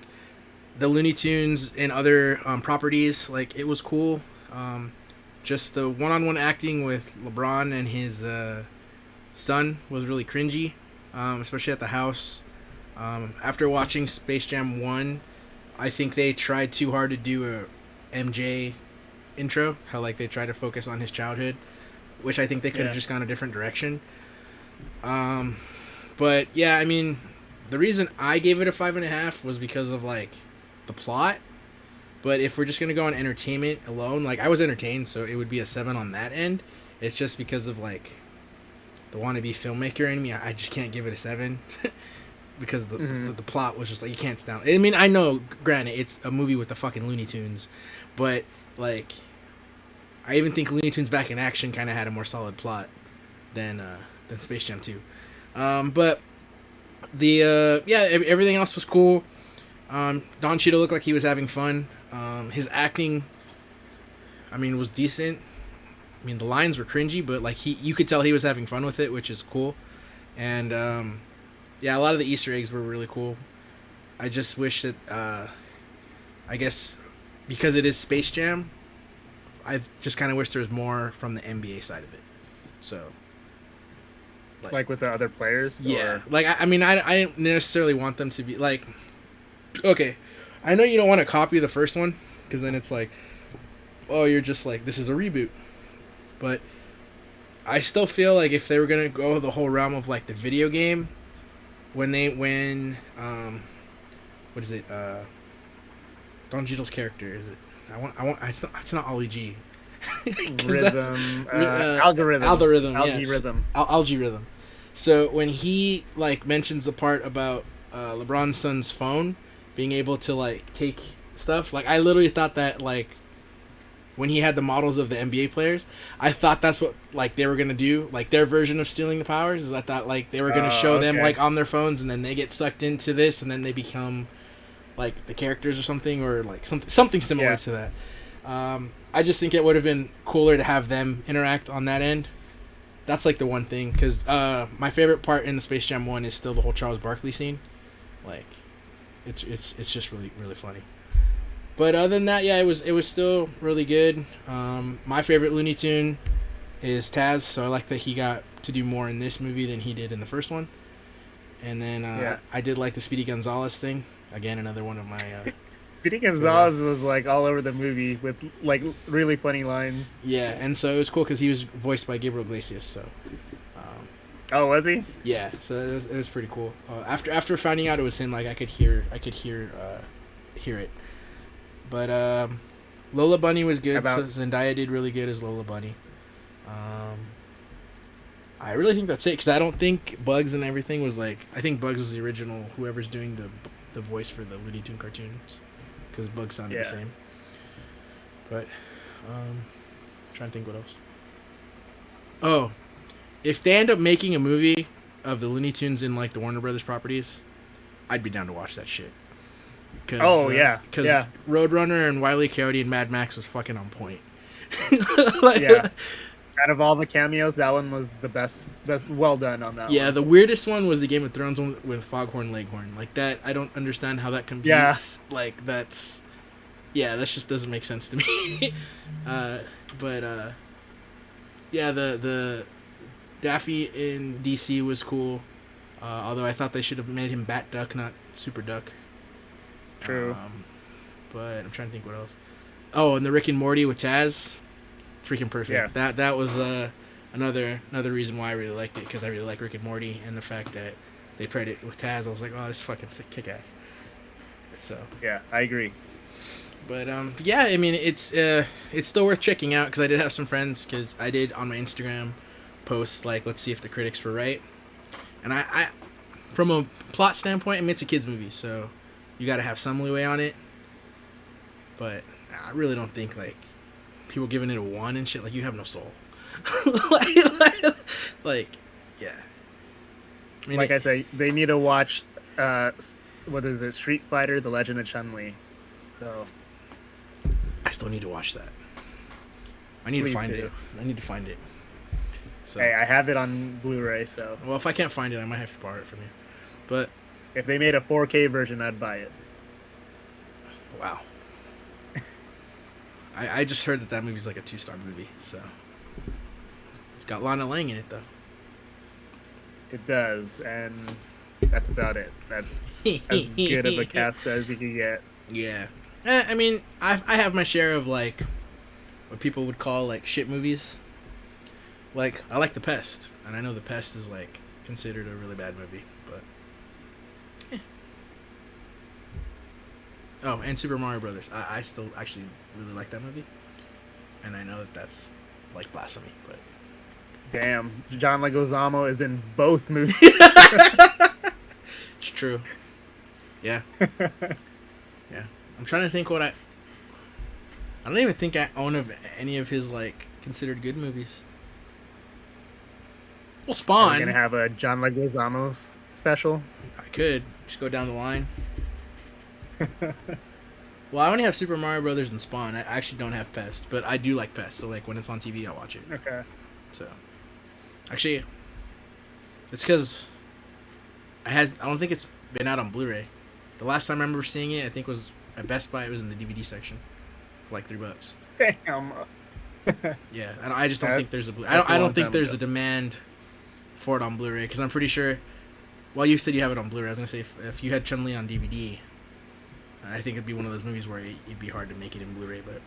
the Looney Tunes and other properties, like it was cool. Just the one-on-one acting with LeBron and his son was really cringy, especially at the house. After watching Space Jam 1, I think they tried too hard to do a MJ intro, how like they tried to focus on his childhood, which I think they could have just gone a different direction. But yeah, I mean, the reason I gave it a 5.5 was because of like the plot. But if we're just gonna go on entertainment alone, like I was entertained, so it would be a 7 on that end. It's just because of like the wannabe filmmaker in me, I just can't give it a 7 because the plot was just like you can't stand. I mean, I know, granted, it's a movie with the fucking Looney Tunes, but like I even think Looney Tunes Back in Action kind of had a more solid plot than Space Jam 2. But the everything else was cool. Don Cheadle looked like he was having fun. His acting, I mean, was decent. I mean, the lines were cringy, but like you could tell he was having fun with it, which is cool. And a lot of the Easter eggs were really cool. I just wish that I guess because it is Space Jam, I just kind of wish there was more from the NBA side of it. So like with the other players? Yeah. Or? Like I mean, I didn't necessarily want them to be like, okay, I know you don't want to copy the first one because then it's like, oh, you're just like, this is a reboot. But I still feel like if they were gonna go the whole realm of like the video game, when the Don Cheadle's character is it? It's not Ollie G. 'Cause Rhythm, that's- algorithm. Algorithm. Algae Yes. rhythm. Algae rhythm. So when he like mentions the part about LeBron's son's phone being able to like take stuff, like I literally thought that like when he had the models of the NBA players, I thought that's what like they were gonna do, like their version of stealing the powers. Is I thought like they were gonna show them okay. like on their phones, and then they get sucked into this, and then they become like the characters or something, or like something similar Yeah. to that. I just think it would have been cooler to have them interact on that end. That's like the one thing, because my favorite part in the Space Jam 1 is still the whole Charles Barkley scene. Like, it's just really really funny. But other than that, yeah, it was still really good. My favorite Looney Tune is Taz, so I like that he got to do more in this movie than he did in the first one. And then I did like the Speedy Gonzalez thing. Again, another one of my... Speedy Gonzalez was like all over the movie with like really funny lines. Yeah, and so it was cool because he was voiced by Gabriel Iglesias, so... Oh, was he? Yeah, so it was pretty cool. After finding out it was him, like I could hear it. But Lola Bunny was good. So Zendaya did really good as Lola Bunny. I really think that's it, because I don't think Bugs and everything was like... I think Bugs was the original, whoever's doing the voice for the Looney Tune cartoons, because Bugs sounded the same. But trying to think what else. Oh, if they end up making a movie of the Looney Tunes in like the Warner Brothers properties, I'd be down to watch that shit. Cause, Because Roadrunner and Wile E. Coyote and Mad Max was fucking on point. Yeah. Out of all the cameos, that one was the best. Well done on that one. Yeah, the weirdest one was the Game of Thrones one with Foghorn Leghorn. Like that, I don't understand how that competes. Yeah. Like that just doesn't make sense to me. Yeah, the Daffy in DC was cool. Although I thought they should have made him Bat Duck, not Super Duck. True. But I'm trying to think what else. Oh, and the Rick and Morty with Taz, freaking perfect. Yes. That was another reason why I really liked it, because I really like Rick and Morty, and the fact that they paired it with Taz, I was like, oh, this is fucking sick, kick ass. So yeah, I agree. But yeah, I mean it's still worth checking out, because I did have some friends, because I did on my Instagram post like, let's see if the critics were right, and I from a plot standpoint, I mean, it's a kids movie, so you got to have some leeway on it. But I really don't think like people giving it a 1 and shit, like, you have no soul. like yeah. I mean, I say, they need to watch what is it, Street Fighter: The Legend of Chun-Li. So I still need to watch that. I need to find it. So, hey, I have it on Blu-ray, so well, if I can't find it, I might have to borrow it from you. But if they made a 4K version, I'd buy it. Wow. I just heard that movie's like a 2-star movie, so it's got Lana Lang in it though. It does, and that's about it. That's as good of a cast as you can get. Yeah. I mean, I have my share of like what people would call like shit movies. Like, I like The Pest, and I know The Pest is like considered a really bad movie, but oh, and Super Mario Brothers. I still actually really like that movie, and I know that that's like blasphemy, but damn, John Leguizamo is in both movies. it's true. Yeah. Yeah. I'm trying to think what I don't even think I own of any of his like considered good movies. Well, Spawn. Are we gonna have a John Leguizamo special? I could just go down the line. Well, I only have Super Mario Brothers and Spawn. I actually don't have Pest, but I do like Pest. So like when it's on TV, I watch it. Okay. So actually, it's because I don't think it's been out on Blu-ray. The last time I remember seeing it, I think was at Best Buy. It was in the DVD section for like $3. Damn. Yeah, and I just don't think there's a I don't think there's a demand for it on Blu-ray, because I'm pretty sure. Well, you said you have it on Blu-ray. I was gonna say if you had Chun-Li on DVD, I think it'd be one of those movies where it'd be hard to make it in Blu-ray. But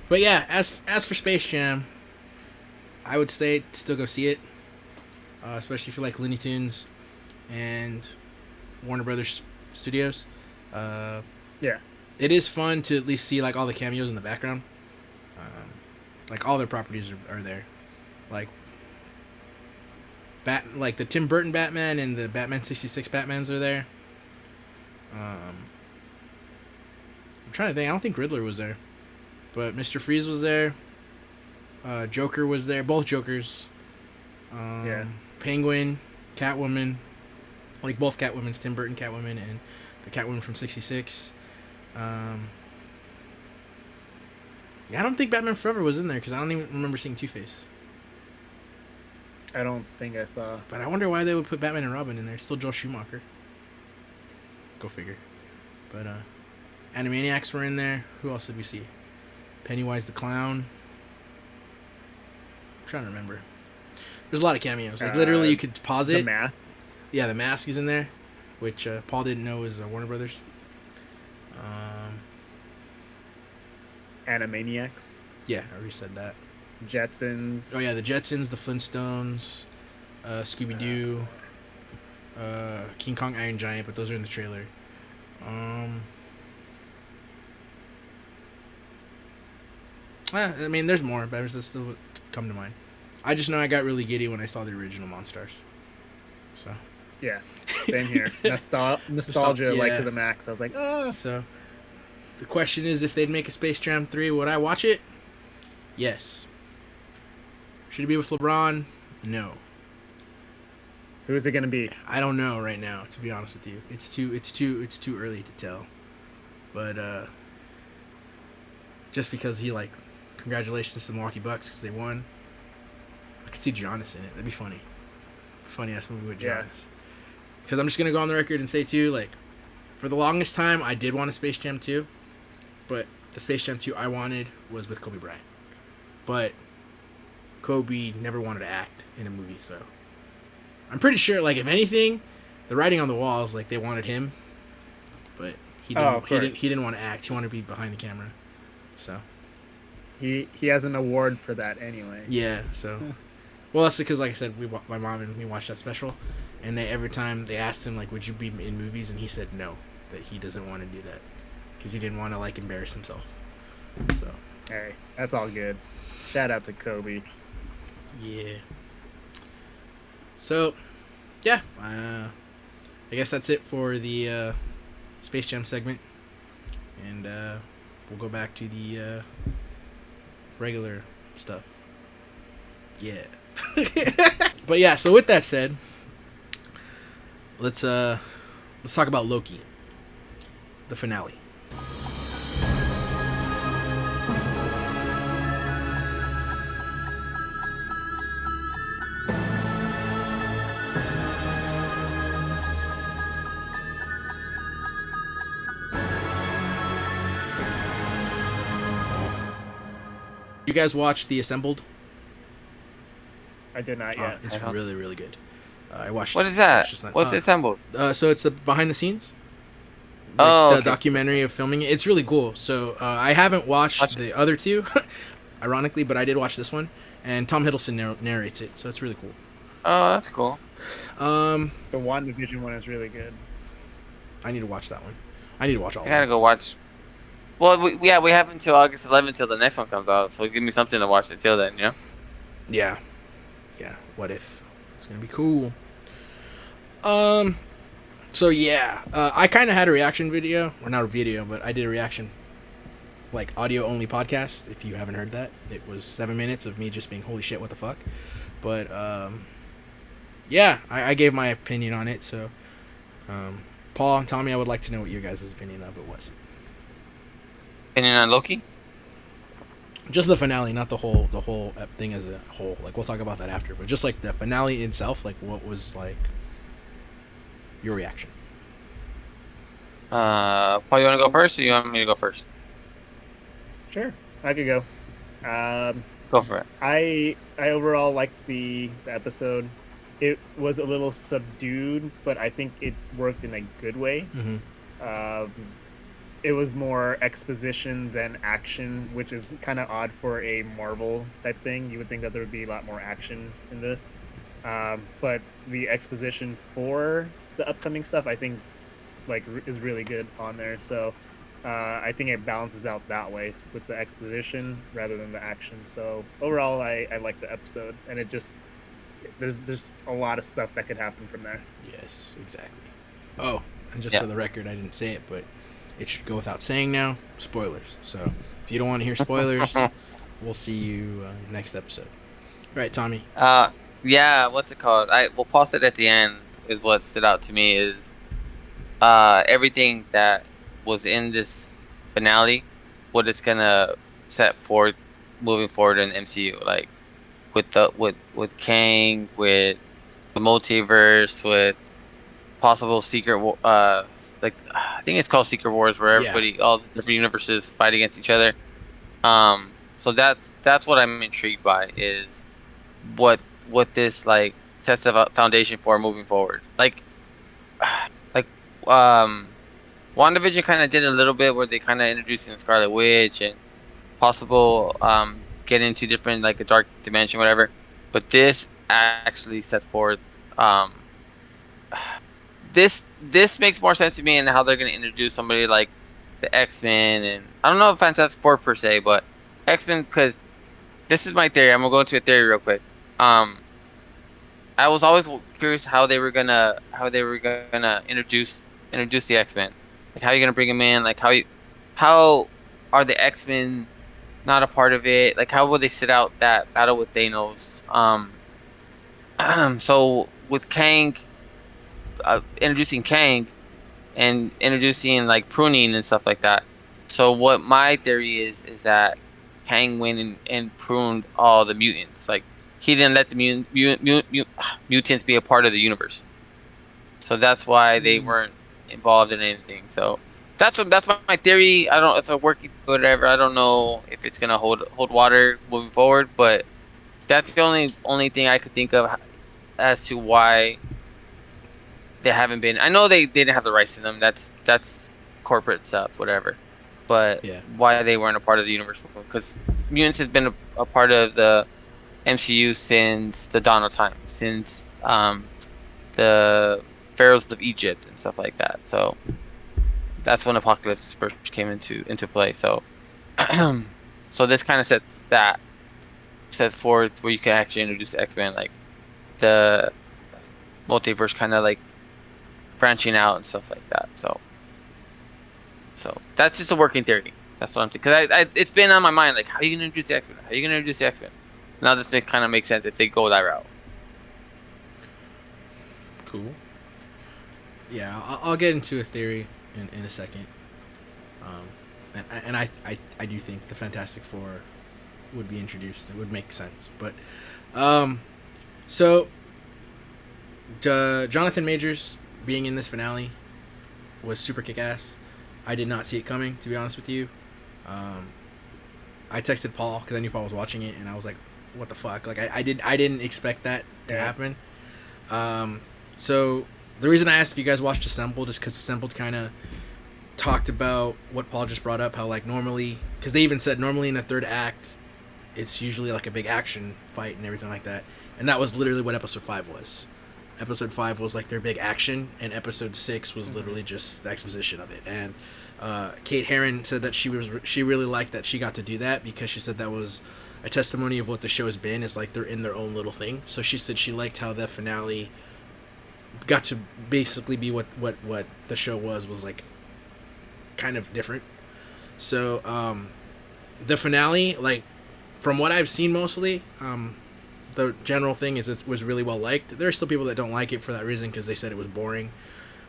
but yeah, as for Space Jam, I would say still go see it, especially if you like Looney Tunes and Warner Brothers Studios. Yeah. It is fun to at least see like all the cameos in the background. Like all their properties are there, like like the Tim Burton Batman and the Batman 66 Batmans are there. I'm trying to think. I don't think Riddler was there, but Mr. Freeze was there. Joker was there. Both Jokers. Yeah. Penguin, Catwoman, like both Catwomans, Tim Burton Catwoman and the Catwoman from '66. Yeah, I don't think Batman Forever was in there because I don't even remember seeing Two-Face. I don't think I saw. But I wonder why they would put Batman and Robin in there. Still Joel Schumacher. Go figure. But Animaniacs were in there. Who else did we see? Pennywise the Clown. I'm trying to remember. There's a lot of cameos. Like literally, you could pause it. The Mask. Yeah, the Mask is in there, which Paul didn't know was Warner Brothers. Animaniacs. Yeah, I already said that. Jetsons. Oh yeah, the Jetsons, the Flintstones, Scooby Doo, King Kong Iron Giant, but those are in the trailer. I mean, there's more, but that still would come to mind. I just know I got really giddy when I saw the original Monstars. So. Yeah, same here. Nostalgia, like yeah. to the max. I was like, oh. So, the question is, if they'd make a Space Jam 3, would I watch it? Yes. Should it be with LeBron? No. Who is it gonna be? I don't know right now, to be honest with you. It's too early to tell. But just because he congratulations to the Milwaukee Bucks because they won. I could see Giannis in it. That'd be funny. Funny ass movie with Giannis. Yeah. Because I'm just gonna go on the record and say too, for the longest time I did want a Space Jam 2, but the Space Jam 2 I wanted was with Kobe Bryant. But Kobe never wanted to act in a movie, so I'm pretty sure, if anything, the writing on the wall is they wanted him, but he didn't want to act. He wanted to be behind the camera. So he has an award for that anyway. yeah. So well, that's because like I said, my mom and me watched that special, and every time they asked him would you be in movies, and he said no, that he doesn't want to do that because he didn't want to embarrass himself. So Hey, that's all good. Shout out to Kobe. yeah. So, yeah, I guess that's it for the Space Jam segment, and we'll go back to the regular stuff. Yeah. But yeah, so with that said, let's talk about Loki, the finale. You guys watch The Assembled? I did not yet. It's really, really good. I watched. What is that? just not- What's assembled? So it's the behind the scenes. Oh, the okay. documentary of filming it. It's really cool. So I haven't watched the other two, ironically, but I did watch this one, and Tom Hiddleston narrates it, so it's really cool. Oh, that's cool. The WandaVision one is really good. I need to watch that one. I need to watch all I of gotta them. go watch. Well, we have until August 11th till the next one comes out, so give me something to watch until then, you know? Yeah. What if? It's gonna be cool. So yeah, I kind of had a reaction video, or not a video, but I did a reaction, audio only podcast. If you haven't heard that, it was 7 minutes of me just being holy shit, what the fuck. But yeah, I gave my opinion on it. So, Paul and Tommy, I would like to know what your guys' opinion of it was. Opinion on Loki? Just the finale, not the whole thing as a whole. We'll talk about that after, but just the finale itself, what was your reaction? Paul, you want to go first, or you want me to go first? Sure, I could go. Go for it. I overall liked the episode. It was a little subdued, but I think it worked in a good way. Mm-hmm. It was more exposition than action, which is kind of odd for a Marvel type thing. You would think that there would be a lot more action in this. But the exposition for the upcoming stuff, I think, is really good on there. So I think it balances out that way with the exposition rather than the action. So overall, I like the episode, and it just there's a lot of stuff that could happen from there. Yes, exactly. Oh, and just Yeah. for the record, I didn't say it, but it should go without saying now. Spoilers. So if you don't want to hear spoilers, we'll see you next episode. All right, Tommy. Yeah, what's it called? We'll pause it at the end. Is what stood out to me is everything that was in this finale, what it's gonna set forth moving forward in MCU, like with Kang, with the multiverse, with possible like I think it's called Secret Wars, where everybody, all the different universes fight against each other. So that's what I'm intrigued by, is what this like sets a foundation for moving forward. Like um, WandaVision kind of did a little bit where they kind of introduced in Scarlet Witch and possible get into different, like a dark dimension, whatever. But this actually sets forth this makes more sense to me in how they're going to introduce somebody like the X-Men, and I don't know if Fantastic Four per se, but X-Men, because this is my theory. I'm gonna go into a theory real quick. I was always curious how they were gonna introduce the X-Men. Like, how are you gonna bring them in? Like, how are the X-Men not a part of it? Like, how will they sit out that battle with Thanos? So with Kang, introducing Kang and introducing like pruning and stuff like that. So what my theory is that Kang went and pruned all the mutants. Like, he didn't let the mutants be a part of the universe. So that's why they weren't involved in anything. So that's my theory. I don't. It's a working whatever. I don't know if it's gonna hold water moving forward, but that's the only thing I could think of as to why they haven't been. I know they didn't have the rights to them. That's corporate stuff, whatever. But why they weren't a part of the universe? Because mutants has been a part of the MCU since the dawn of time, since the pharaohs of Egypt and stuff like that. So that's when Apocalypse first came into play. So so this kind of sets forward where you can actually introduce the X-Men, like the multiverse kind of like branching out and stuff like that. So that's just a working theory. That's what I'm thinking. Because it's been on my mind, like, how are you going to introduce the X-Men? How are you going to introduce the X-Men? Now this kind of makes sense if they go that route. Cool. Yeah, I'll get into a theory in a second. And I do think the Fantastic Four would be introduced. It would make sense. But so Jonathan Majors being in this finale was super kick-ass. I did not see it coming, to be honest with you. I texted Paul because I knew Paul was watching it, and I was like, "What the fuck?" Like, I didn't expect that to happen. So the reason I asked if you guys watched Assembled is because Assembled kind of talked about what Paul just brought up, how like normally, because they even said normally in a third act, it's usually like a big action fight and everything like that, and that was literally what episode 5 was. Episode 5 was like their big action, and episode 6 was literally just the exposition of it. And Kate Herron said that she really liked that she got to do that, because she said that was a testimony of what the show has been. It's like they're in their own little thing. So she said she liked how the finale got to basically be what the show was like kind of different. So the finale, like from what I've seen mostly, the general thing is it was really well liked. There are still people that don't like it for that reason, because they said it was boring.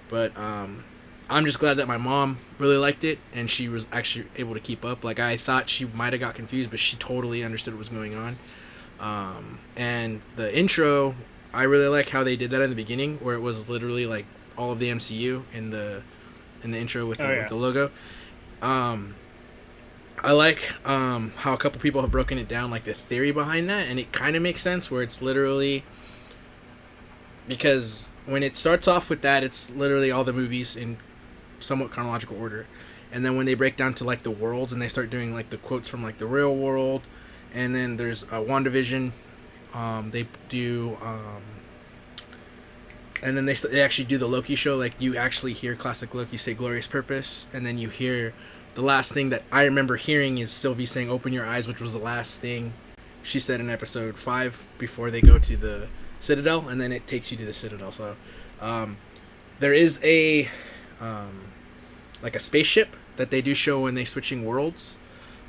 But I'm just glad that my mom really liked it, and she was actually able to keep up. Like, I thought she might have got confused, but she totally understood what was going on. And the intro, I really like how they did that in the beginning, where it was literally like all of the MCU in the intro with the logo. I like how a couple people have broken it down, like the theory behind that, and it kind of makes sense, where it's literally, because when it starts off with that, it's literally all the movies in somewhat chronological order, and then when they break down to like the worlds and they start doing like the quotes from like the real world, and then there's WandaVision, they do And then they actually do the Loki show. Like, you actually hear classic Loki say "glorious purpose," and then you hear the last thing that I remember hearing is Sylvie saying "open your eyes," which was the last thing she said in episode 5 before they go to the Citadel, and then it takes you to the Citadel. So there is a like a spaceship that they do show when they switching worlds.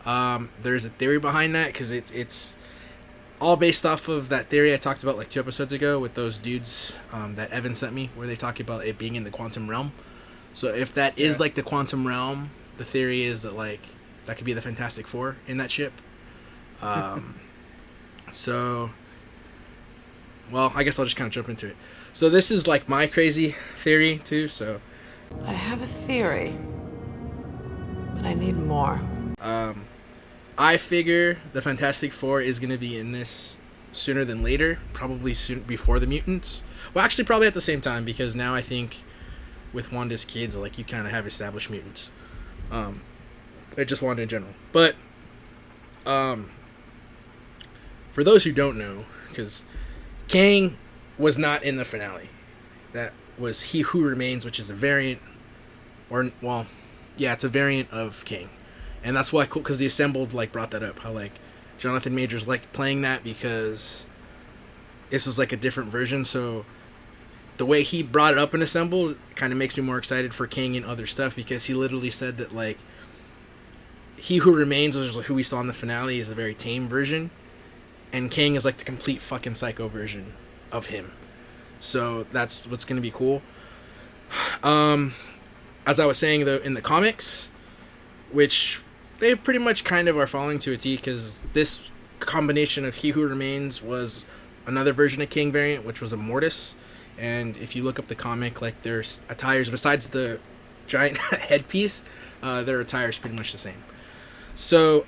There's a theory behind that because it's all based off of that theory I talked about like 2 episodes ago with those dudes that Evan sent me, where they talk about it being in the quantum realm. So if that is like the quantum realm, the theory is that like that could be the Fantastic Four in that ship. So, well, I guess I'll just kind of jump into it. So this is like my crazy theory too. So I have a theory, but I need more. I figure the Fantastic Four is going to be in this sooner than later, probably soon before the mutants. Well, actually, probably at the same time, because now I think with Wanda's kids, like, you kind of have established mutants. Just Wanda in general. But for those who don't know, because Kang was not in the finale. That was He Who Remains, which is a variant, it's a variant of Kang. And that's why, because the Assembled, like, brought that up, how, like, Jonathan Majors liked playing that because this was, like, a different version, so the way he brought it up in Assembled kind of makes me more excited for Kang and other stuff, because he literally said that, like, He Who Remains, which is who we saw in the finale, is a very tame version, and Kang is, like, the complete fucking psycho version of him. So that's what's going to be cool. As I was saying, though, in the comics, which they pretty much kind of are following to a T, because this combination of He Who Remains was another version of King variant, which was a Mortis. And if you look up the comic, like, their attires, besides the giant headpiece, their attire is pretty much the same. So,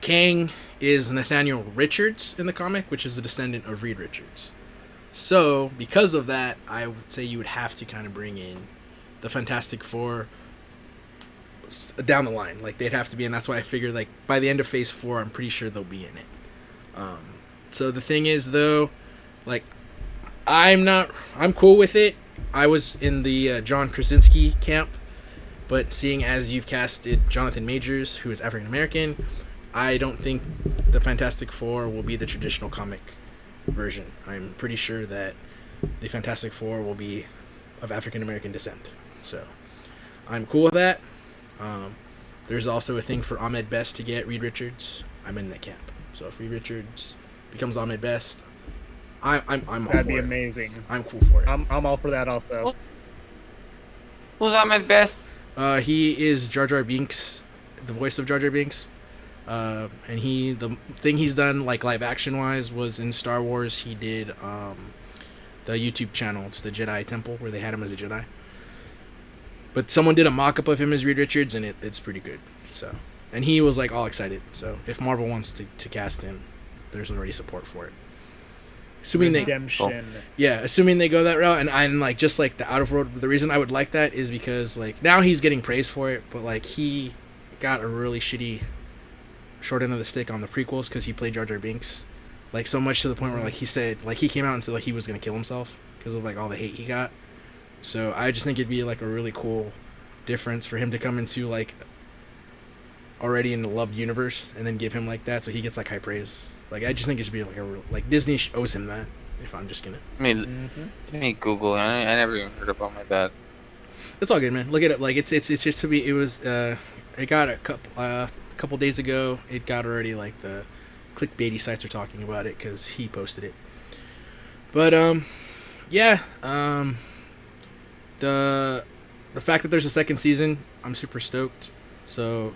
Kang is Nathaniel Richards in the comic, which is a descendant of Reed Richards. So, because of that, I would say you would have to kind of bring in the Fantastic Four down the line. Like, they'd have to be, and that's why I figured, like, by the end of Phase 4, I'm pretty sure they'll be in it. So the thing is, though, like, I'm cool with it. I was in the John Krasinski camp, but seeing as you've casted Jonathan Majors, who is African American, I don't think the Fantastic Four will be the traditional comic version. I'm pretty sure that the Fantastic Four will be of African American descent. So I'm cool with that. There's also a thing for Ahmed Best to get Reed Richards. I'm in that camp. So if Reed Richards becomes Ahmed Best, I'm all That'd for be it. amazing. I'm cool for it. I'm all for that also. Who's Ahmed Best? He is Jar Jar Binks, the voice of Jar Jar Binks. And the thing he's done, like, live action wise, was in Star Wars. He did the YouTube channel. It's the Jedi Temple, where they had him as a Jedi. But someone did a mock-up of him as Reed Richards, and it's pretty good. So, and he was, like, all excited. So if Marvel wants to cast him, there's already support for it. Assuming Redemption. assuming they go that route, and I'm like, just like the Out of World. The reason I would like that is because, like, now he's getting praise for it, but, like, he got a really shitty short end of the stick on the prequels because he played Jar Jar Binks, like, so much to the point where, like, he said, like, he came out and said, like, he was gonna kill himself because of, like, all the hate he got. So I just think it'd be, like, a really cool difference for him to come into, like, already in the loved universe and then give him like that, so he gets, like, high praise. Like, I just think it should be, like, a real, like, Disney owes him that. If I'm just gonna, Let me Google. I never even heard about my bad. it's all good, man. Look it up. Like, it's just to be. It was it got a couple days ago. It got already, like, the clickbaity sites are talking about it because he posted it. But yeah, the fact that there's a second season, I'm super stoked. So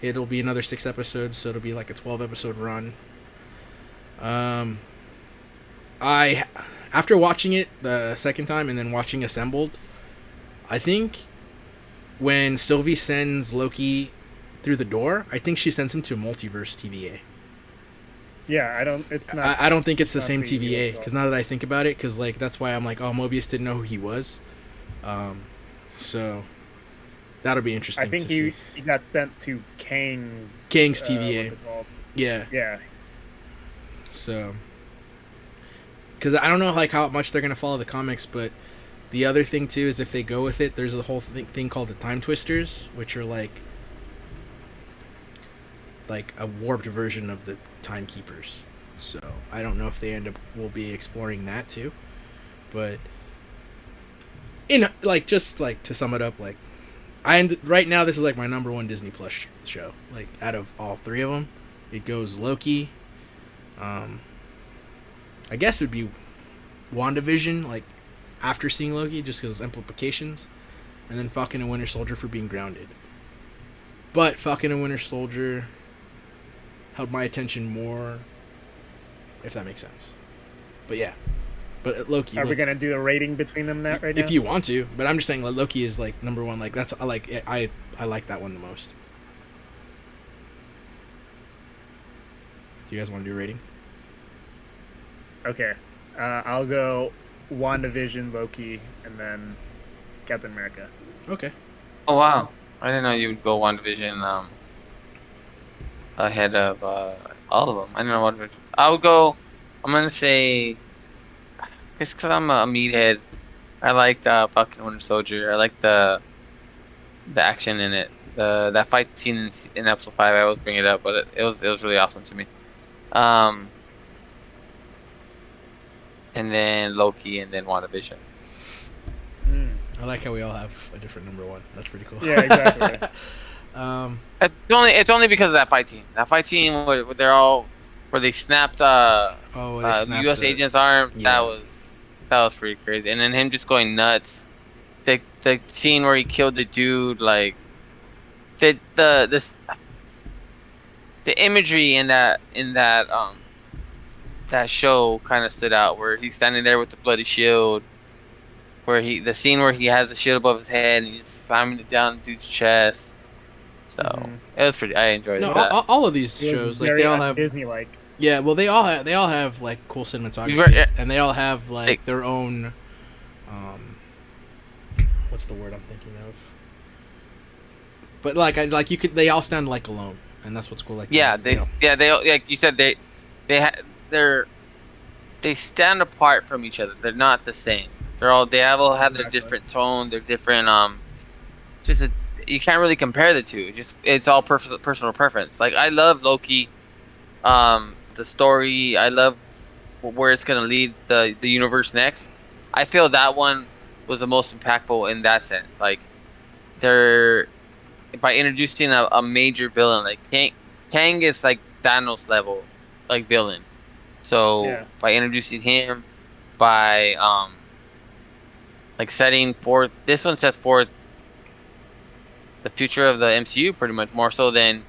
it'll be another 6 episodes, so it'll be like a 12 episode run. After watching it the second time and then watching Assembled, I think when Sylvie sends Loki through the door, I think she sends him to multiverse TVA. Yeah, it's not. I don't think it's the not same the TVA, usual. because now that I think about it, because, like, that's why I'm like, oh, Mobius didn't know who he was. So that'll be interesting. I think to he got sent to Kang's TVA. What's it called? Yeah. Yeah. So, because I don't know like how much they're gonna follow the comics, but the other thing too is if they go with it, there's a whole thing called the Time Twisters, which are like a warped version of the Timekeepers. So I don't know if they will be exploring that too, but just to sum it up, like right now this is like my number one Disney Plus show. Like out of all three of them, it goes Loki. I guess it'd be WandaVision, like after seeing Loki, just because of implications, and then Falcon and Winter Soldier for being grounded. But Falcon and Winter Soldier held my attention more, if that makes sense. But yeah, but Loki. Are we gonna do a rating between them right now? If you want to, but I'm just saying like, Loki is like number one. Like I like that one the most. Do you guys want to do a rating? Okay, I'll go WandaVision, Loki, and then Captain America. Okay. Oh wow, I didn't know you would go WandaVision ahead of all of them. I didn't know WandaVision. I would go. I'm gonna say, just because I'm a meathead, I liked Falcon Winter Soldier. I liked the action in it. That fight scene in episode 5. I always bring it up, but it was really awesome to me. And then Loki, and then WandaVision. I like how we all have a different number one. That's pretty cool. Yeah, exactly. It's only because of that fight scene. That fight scene where they snapped U.S. agent's arm. Yeah. That was pretty crazy. And then him just going nuts. The scene where he killed the dude, like the imagery in that that show kind of stood out, where he's standing there with the bloody shield, the scene where he has the shield above his head and he's slamming it down the dude's chest. So it was pretty. I enjoyed it. All of these shows, like they all have Disney-like. Yeah, well, they all have like cool cinematography, and they all have like their own. What's the word I'm thinking of? But they all stand like alone, and that's what's cool. Like they like you said they stand apart from each other. They're not the same. They all have their different tone. They're different. You can't really compare the two. It's all personal preference. Like I love Loki, the story. I love where it's gonna lead the universe next. I feel that one was the most impactful in that sense. Like they're by introducing a major villain like Kang is like Thanos level like villain. So by introducing him, by like setting forth, this one sets forth the future of the MCU pretty much more so than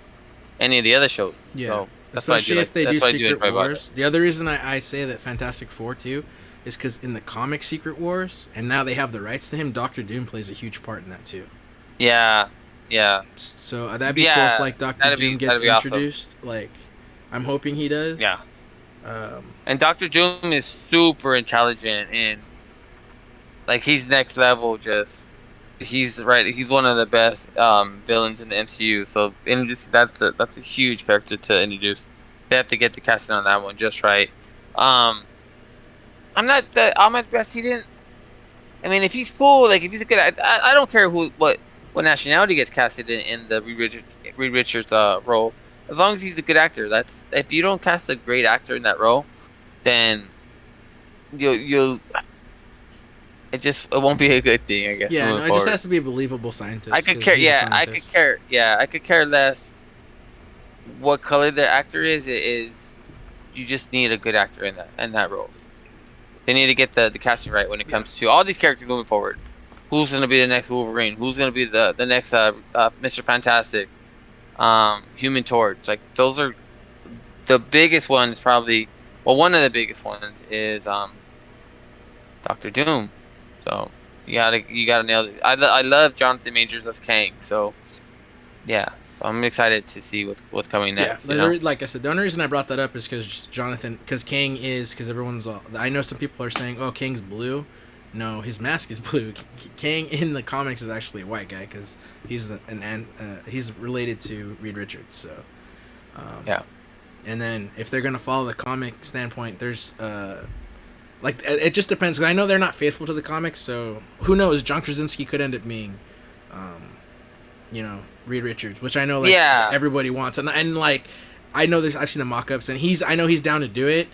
any of the other shows. Yeah, so especially if they do Secret Wars. The other reason I say that Fantastic Four too is because in the comic Secret Wars, and now they have the rights to him, Doctor Doom plays a huge part in that too. Yeah. So that'd be cool if like Doctor Doom gets introduced. Awesome. Like, I'm hoping he does. Yeah. And Doctor Doom is super intelligent and like he's next level. He's one of the best villains in the MCU. So that's a huge character to introduce. They have to get the casting on that one just right. I'm not best. He didn't. I mean, if he's cool, like if he's a good, I don't care what nationality gets casted in the Reed Richards role. As long as he's a good actor, if you don't cast a great actor in that role, then it won't be a good thing, I guess. Yeah, no, it just has to be a believable scientist. I could care less what color the actor is. You just need a good actor in that role. They need to get the casting right when it comes to all these characters moving forward. Who's gonna be the next Wolverine? Who's gonna be the next Mr. Fantastic? Human Torch. Like those are the biggest ones. Probably. Well, one of the biggest ones is Doctor Doom. So you gotta nail it. I love Jonathan Majors as Kang. So yeah, I'm excited to see what's coming next. Yeah, like I said, the only reason I brought that up is because Kang because everyone's I know some people are saying, oh, Kang's blue. No, his mask is blue. Kang in the comics is actually a white guy because he's he's related to Reed Richards. So yeah. And then if they're gonna follow the comic standpoint, there's Like it just depends. 'Cause I know they're not faithful to the comics, so who knows? John Krasinski could end up being, you know, Reed Richards, which I know like Yeah. everybody wants, and like I know I've seen the mock-ups, and I know he's down to do it.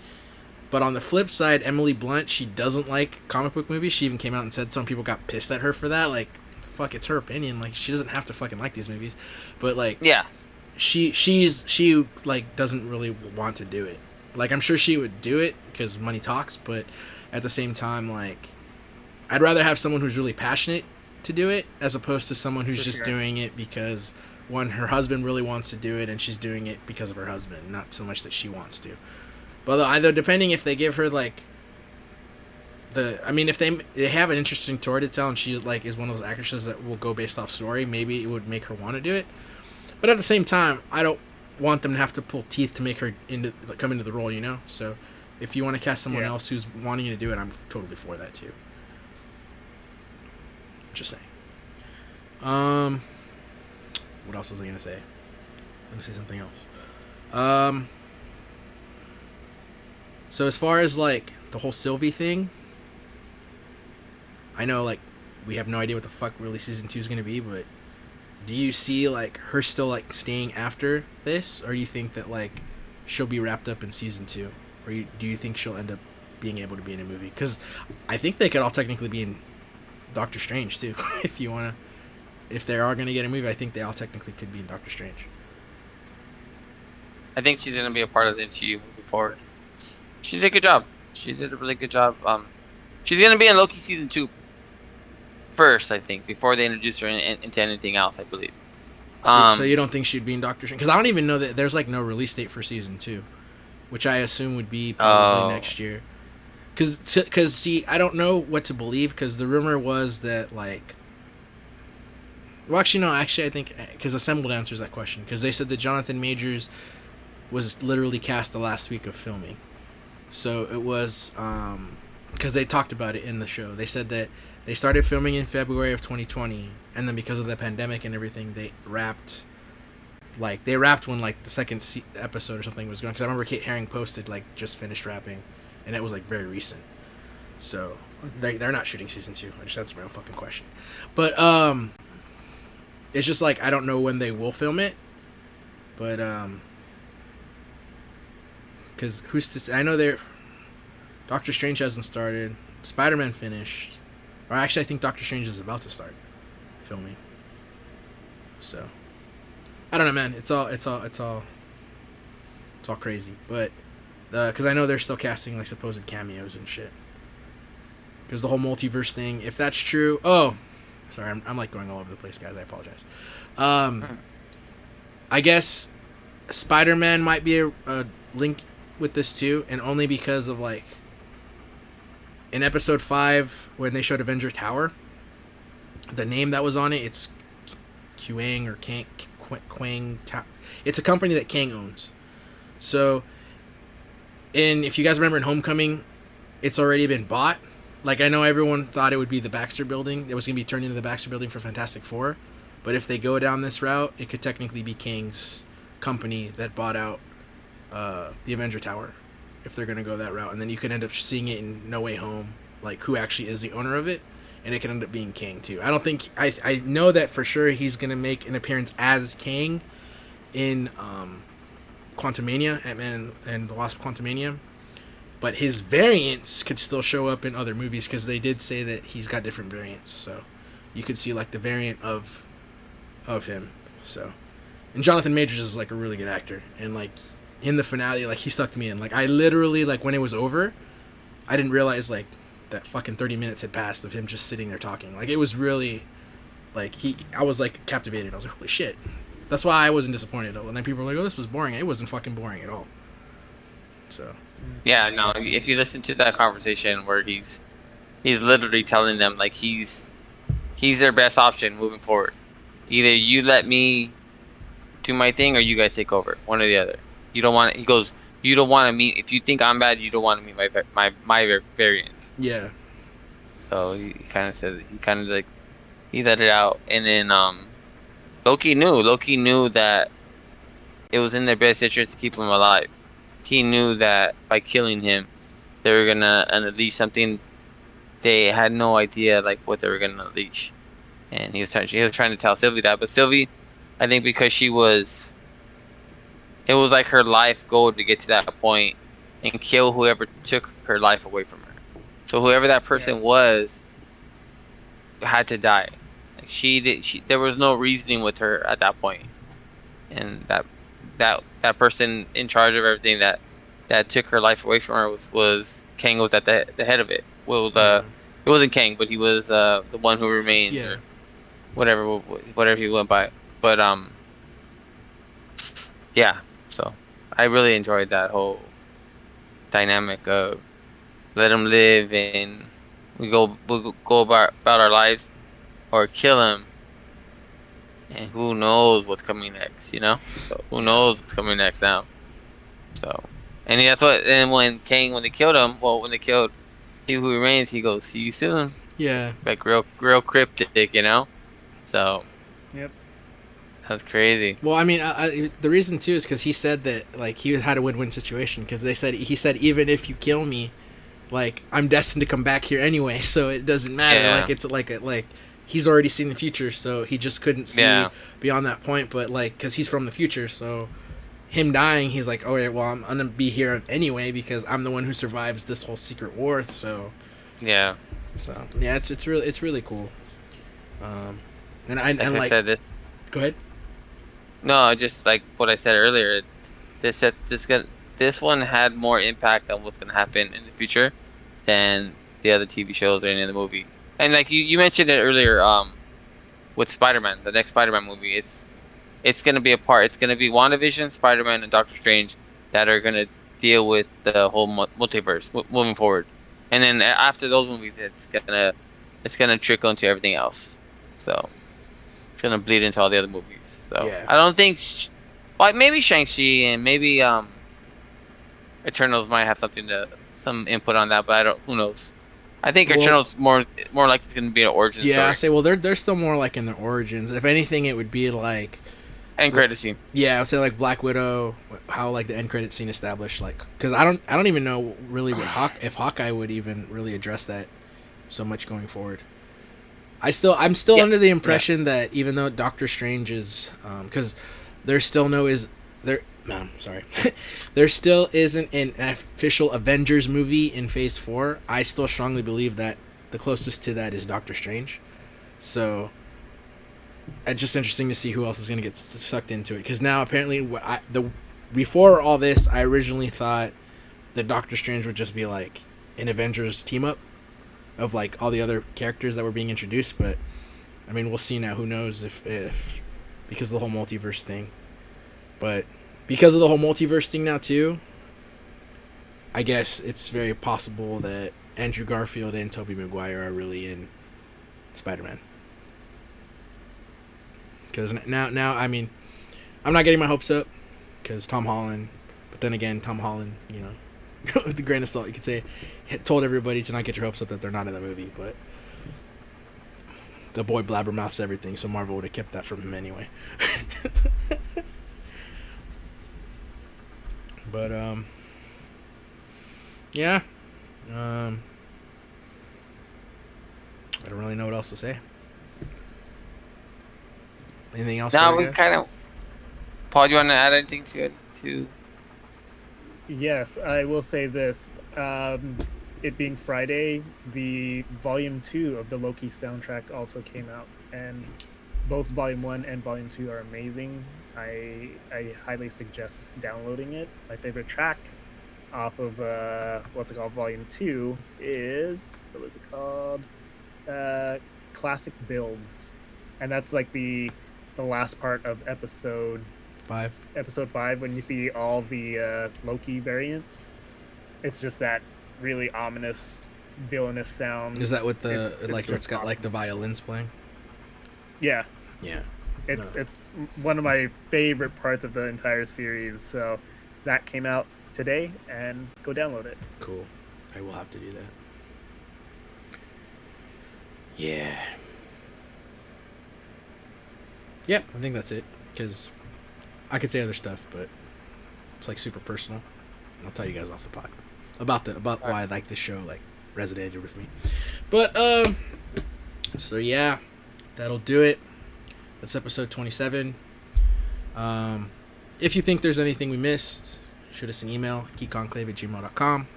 But on the flip side, Emily Blunt, she doesn't like comic book movies. She even came out and said some people got pissed at her for that. Like, fuck, it's her opinion. Like, she doesn't have to fucking like these movies. But like, Yeah. she like doesn't really want to do it. Like, I'm sure she would do it because money talks. But at the same time, like, I'd rather have someone who's really passionate to do it as opposed to someone who's just doing it because one, her husband really wants to do it, and she's doing it because of her husband, not so much that she wants to. But either depending if they give her like if they have an interesting story to tell and she like is one of those actresses that will go based off story, maybe it would make her want to do it. But at the same time, I don't want them to have to pull teeth to make her come into the role, you know. So if you want to cast someone else who's wanting to do it, I'm totally for that too. Just saying. What else was I gonna say? Let me say something else. So as far as like the whole Sylvie thing, I know like we have no idea what the fuck really season 2 is gonna be, but do you see like her still like staying after this, or do you think that like she'll be wrapped up in season 2, or do you think she'll end up being able to be in a movie? Because I think they could all technically be in Doctor Strange too. If they are gonna get a movie, I think they all technically could be in Doctor Strange. I think she's gonna be a part of the MCU moving forward. She did a good job. She did a really good job. She's gonna be in Loki season 2 first, I think, before they introduce her into anything else, I believe. So you don't think she'd be in Doctor Strange? Because I don't even know that there's like no release date for season 2, which I assume would be probably next year. Because see, I don't know what to believe, because the rumor was that like, well, actually no, I think because Assembled answers that question, because they said that Jonathan Majors was literally cast the last week of filming. So it was, because they talked about it in the show. They said that they started filming in February of 2020, and then because of the pandemic and everything, they wrapped when like the second episode or something was going. Because I remember Kate Haring posted like just finished wrapping, and it was like very recent. So they're not shooting season 2. I just answered my own fucking question. But it's just like I don't know when they will film it, but because who's to say? I know Doctor Strange hasn't started. Spider-Man finished. Or actually, I think Doctor Strange is about to start filming. So I don't know, man. It's all crazy. But because I know they're still casting like supposed cameos and shit. Because the whole multiverse thing, if that's true. Oh, sorry, I'm like going all over the place, guys. I apologize. I guess Spider-Man might be a link with this too, and only because of like in episode 5 when they showed Avenger Tower, the name that was on it, it's Quang or Quang Tower. It's a company that Kang owns. So, and if you guys remember in Homecoming, it's already been bought. Like, I know everyone thought it would be the Baxter Building. It was going to be turned into the Baxter Building for Fantastic Four. But if they go down this route, it could technically be Kang's company that bought out the Avenger Tower, if they're going to go that route. And then you could end up seeing it in No Way Home, like who actually is the owner of it. And it could end up being Kang, too. I don't think... I know that for sure he's going to make an appearance as Kang in Quantumania, Ant-Man and the Wasp Quantumania. But his variants could still show up in other movies, because they did say that he's got different variants. So you could see like the variant of him. So, and Jonathan Majors is like a really good actor, and like in the finale, like he sucked me in. Like I literally, like when it was over, I didn't realize like that fucking 30 minutes had passed of him just sitting there talking. Like it was really like I was like captivated. I was like, holy shit. That's why I wasn't disappointed. And then people were like, oh, this was boring. It wasn't fucking boring at all. So yeah, no, if you listen to that conversation where he's literally telling them like he's their best option moving forward. Either you let me do my thing or you guys take over, one or the other. You don't want it. He goes, you don't want to meet, if you think I'm bad, you don't want to meet my variants. Yeah. So he kind of said, he let it out. And then Loki knew that it was in their best interest to keep him alive. He knew that by killing him, they were gonna unleash something. They had no idea like what they were gonna unleash, and he was trying to tell Sylvie that, but Sylvie, I think because it was like her life goal to get to that point and kill whoever took her life away from her. So whoever that person was had to die. Like there was no reasoning with her at that point, and that person in charge of everything that took her life away from her was Kang was at the head of it. Well, it wasn't Kang, but he was the one who remained or whatever he went by. But yeah. So I really enjoyed that whole dynamic of let him live and we'll go about our lives or kill him, and who knows what's coming next, you know? So who knows what's coming next now? So, and that's what. And when they killed him, well, when they killed He Who Remains, he goes, "See you soon." Yeah. Like real cryptic, you know? So. Yep. That's crazy. Well, I mean, the reason too is because he said that like he had a win-win situation because he said even if you kill me, like I'm destined to come back here anyway, so it doesn't matter. Yeah. Like it's like he's already seen the future, so he just couldn't see beyond that point. But like because he's from the future, so him dying, he's like, all right, well I'm gonna be here anyway because I'm the one who survives this whole secret war. So yeah, it's really cool. And I like said this. Go ahead. No, just like what I said earlier, this one had more impact on what's gonna happen in the future than the other TV shows or any of the movie. And like you mentioned it earlier, with Spider-Man, the next Spider-Man movie, it's gonna be it's gonna be WandaVision, Spider-Man, and Doctor Strange that are gonna deal with the whole multiverse moving forward. And then after those movies, it's gonna trickle into everything else. So it's gonna bleed into all the other movies. So I don't think, maybe Shang-Chi and maybe Eternals might have some input on that, but who knows? I think Eternals more like it's gonna be an origin story. Yeah, I say they're still more like in their origins. If anything, it would be like end credit scene. Yeah, I would say like Black Widow, how like the end credit scene established, like because I don't even know really if Hawkeye would even really address that so much going forward. I'm still under the impression that even though Doctor Strange is, because there still isn't an official Avengers movie in Phase 4. I still strongly believe that the closest to that is Doctor Strange. So it's just interesting to see who else is going to get sucked into it. Because now apparently, before all this, I originally thought that Doctor Strange would just be like an Avengers team up of like all the other characters that were being introduced, but I mean we'll see now. Who knows if because of the whole multiverse thing. But because of the whole multiverse thing now too, I guess it's very possible that Andrew Garfield and Tobey Maguire are really in Spider-Man. Because now I mean I'm not getting my hopes up because Tom Holland, but then again Tom Holland, you know, with a grain of salt, you could say, told everybody to not get your hopes up that they're not in the movie, but the boy blabbermouths everything, so Marvel would have kept that from him anyway. But yeah, I don't really know what else to say. Anything else? Now we kind of. Paul, do you want to add anything to it? Yes, I will say this. It being Friday, the Volume 2 of the Loki soundtrack also came out, and both Volume 1 and Volume 2 are amazing. I highly suggest downloading it. My favorite track off of Volume 2 is, what was it called? Classic Builds, and that's like the last part of episode 5 when you see all the Loki variants. It's just that really ominous, villainous sound. Is that with it's got awesome. Like the violins playing? Yeah. Yeah. It's one of my favorite parts of the entire series. So that came out today, and go download it. Cool. I will have to do that. Yeah. Yep, I think that's it. Because I could say other stuff, but it's like super personal. I'll tell you guys off the pod. about why I like the show, like resonated with me. But so yeah, that'll do it. That's episode 27. If you think there's anything we missed, shoot us an email, geekconclave@gmail.com.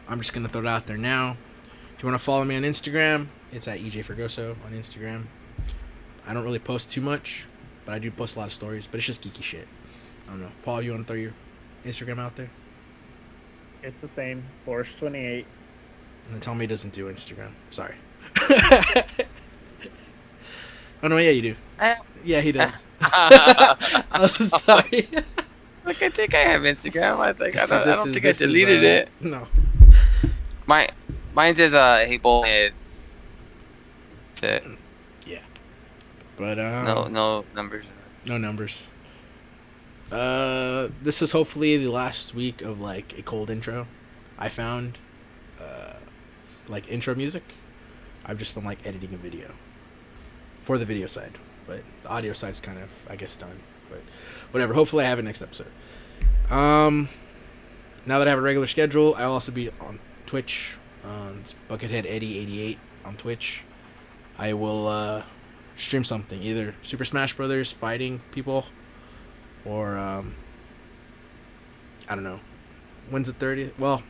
I'm just gonna throw it out there now. If you want to follow me on Instagram, it's at EJ Fergoso on Instagram. I don't really post too much, but I do post a lot of stories. But it's just geeky shit. I don't know. Paul, you want to throw your Instagram out there? It's the same. Borscht28. And then tell me he doesn't do Instagram. Sorry. Oh no, yeah, you do. Yeah, he does. I'm sorry. Like, I think I have Instagram. I think I So don't think I deleted it. No. Mine says hey bullhead. That's it. Yeah. But No numbers. no numbers. This is hopefully the last week of like a cold intro. I found like intro music. I've just been like editing a video for the video side, but the audio side's kind of, I guess, done. But whatever. Hopefully I have it next episode. Now that I have a regular schedule, I'll also be on Twitch. It's Buckethead Eddie 88 on Twitch. I will stream something, either Super Smash Brothers fighting people, or I don't know. When's the 30th? Well,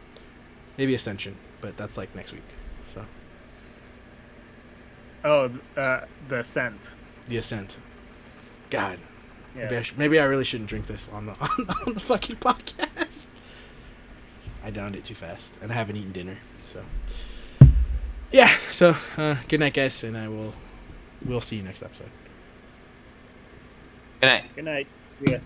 maybe Ascension, but that's like next week. So Oh, the Ascent. the Ascent. God, Yes. maybe I really shouldn't drink this on the on the fucking podcast. I downed it too fast, and I haven't eaten dinner. So yeah. So good night, guys, and we'll see you next episode. Good night. Good night. Yeah.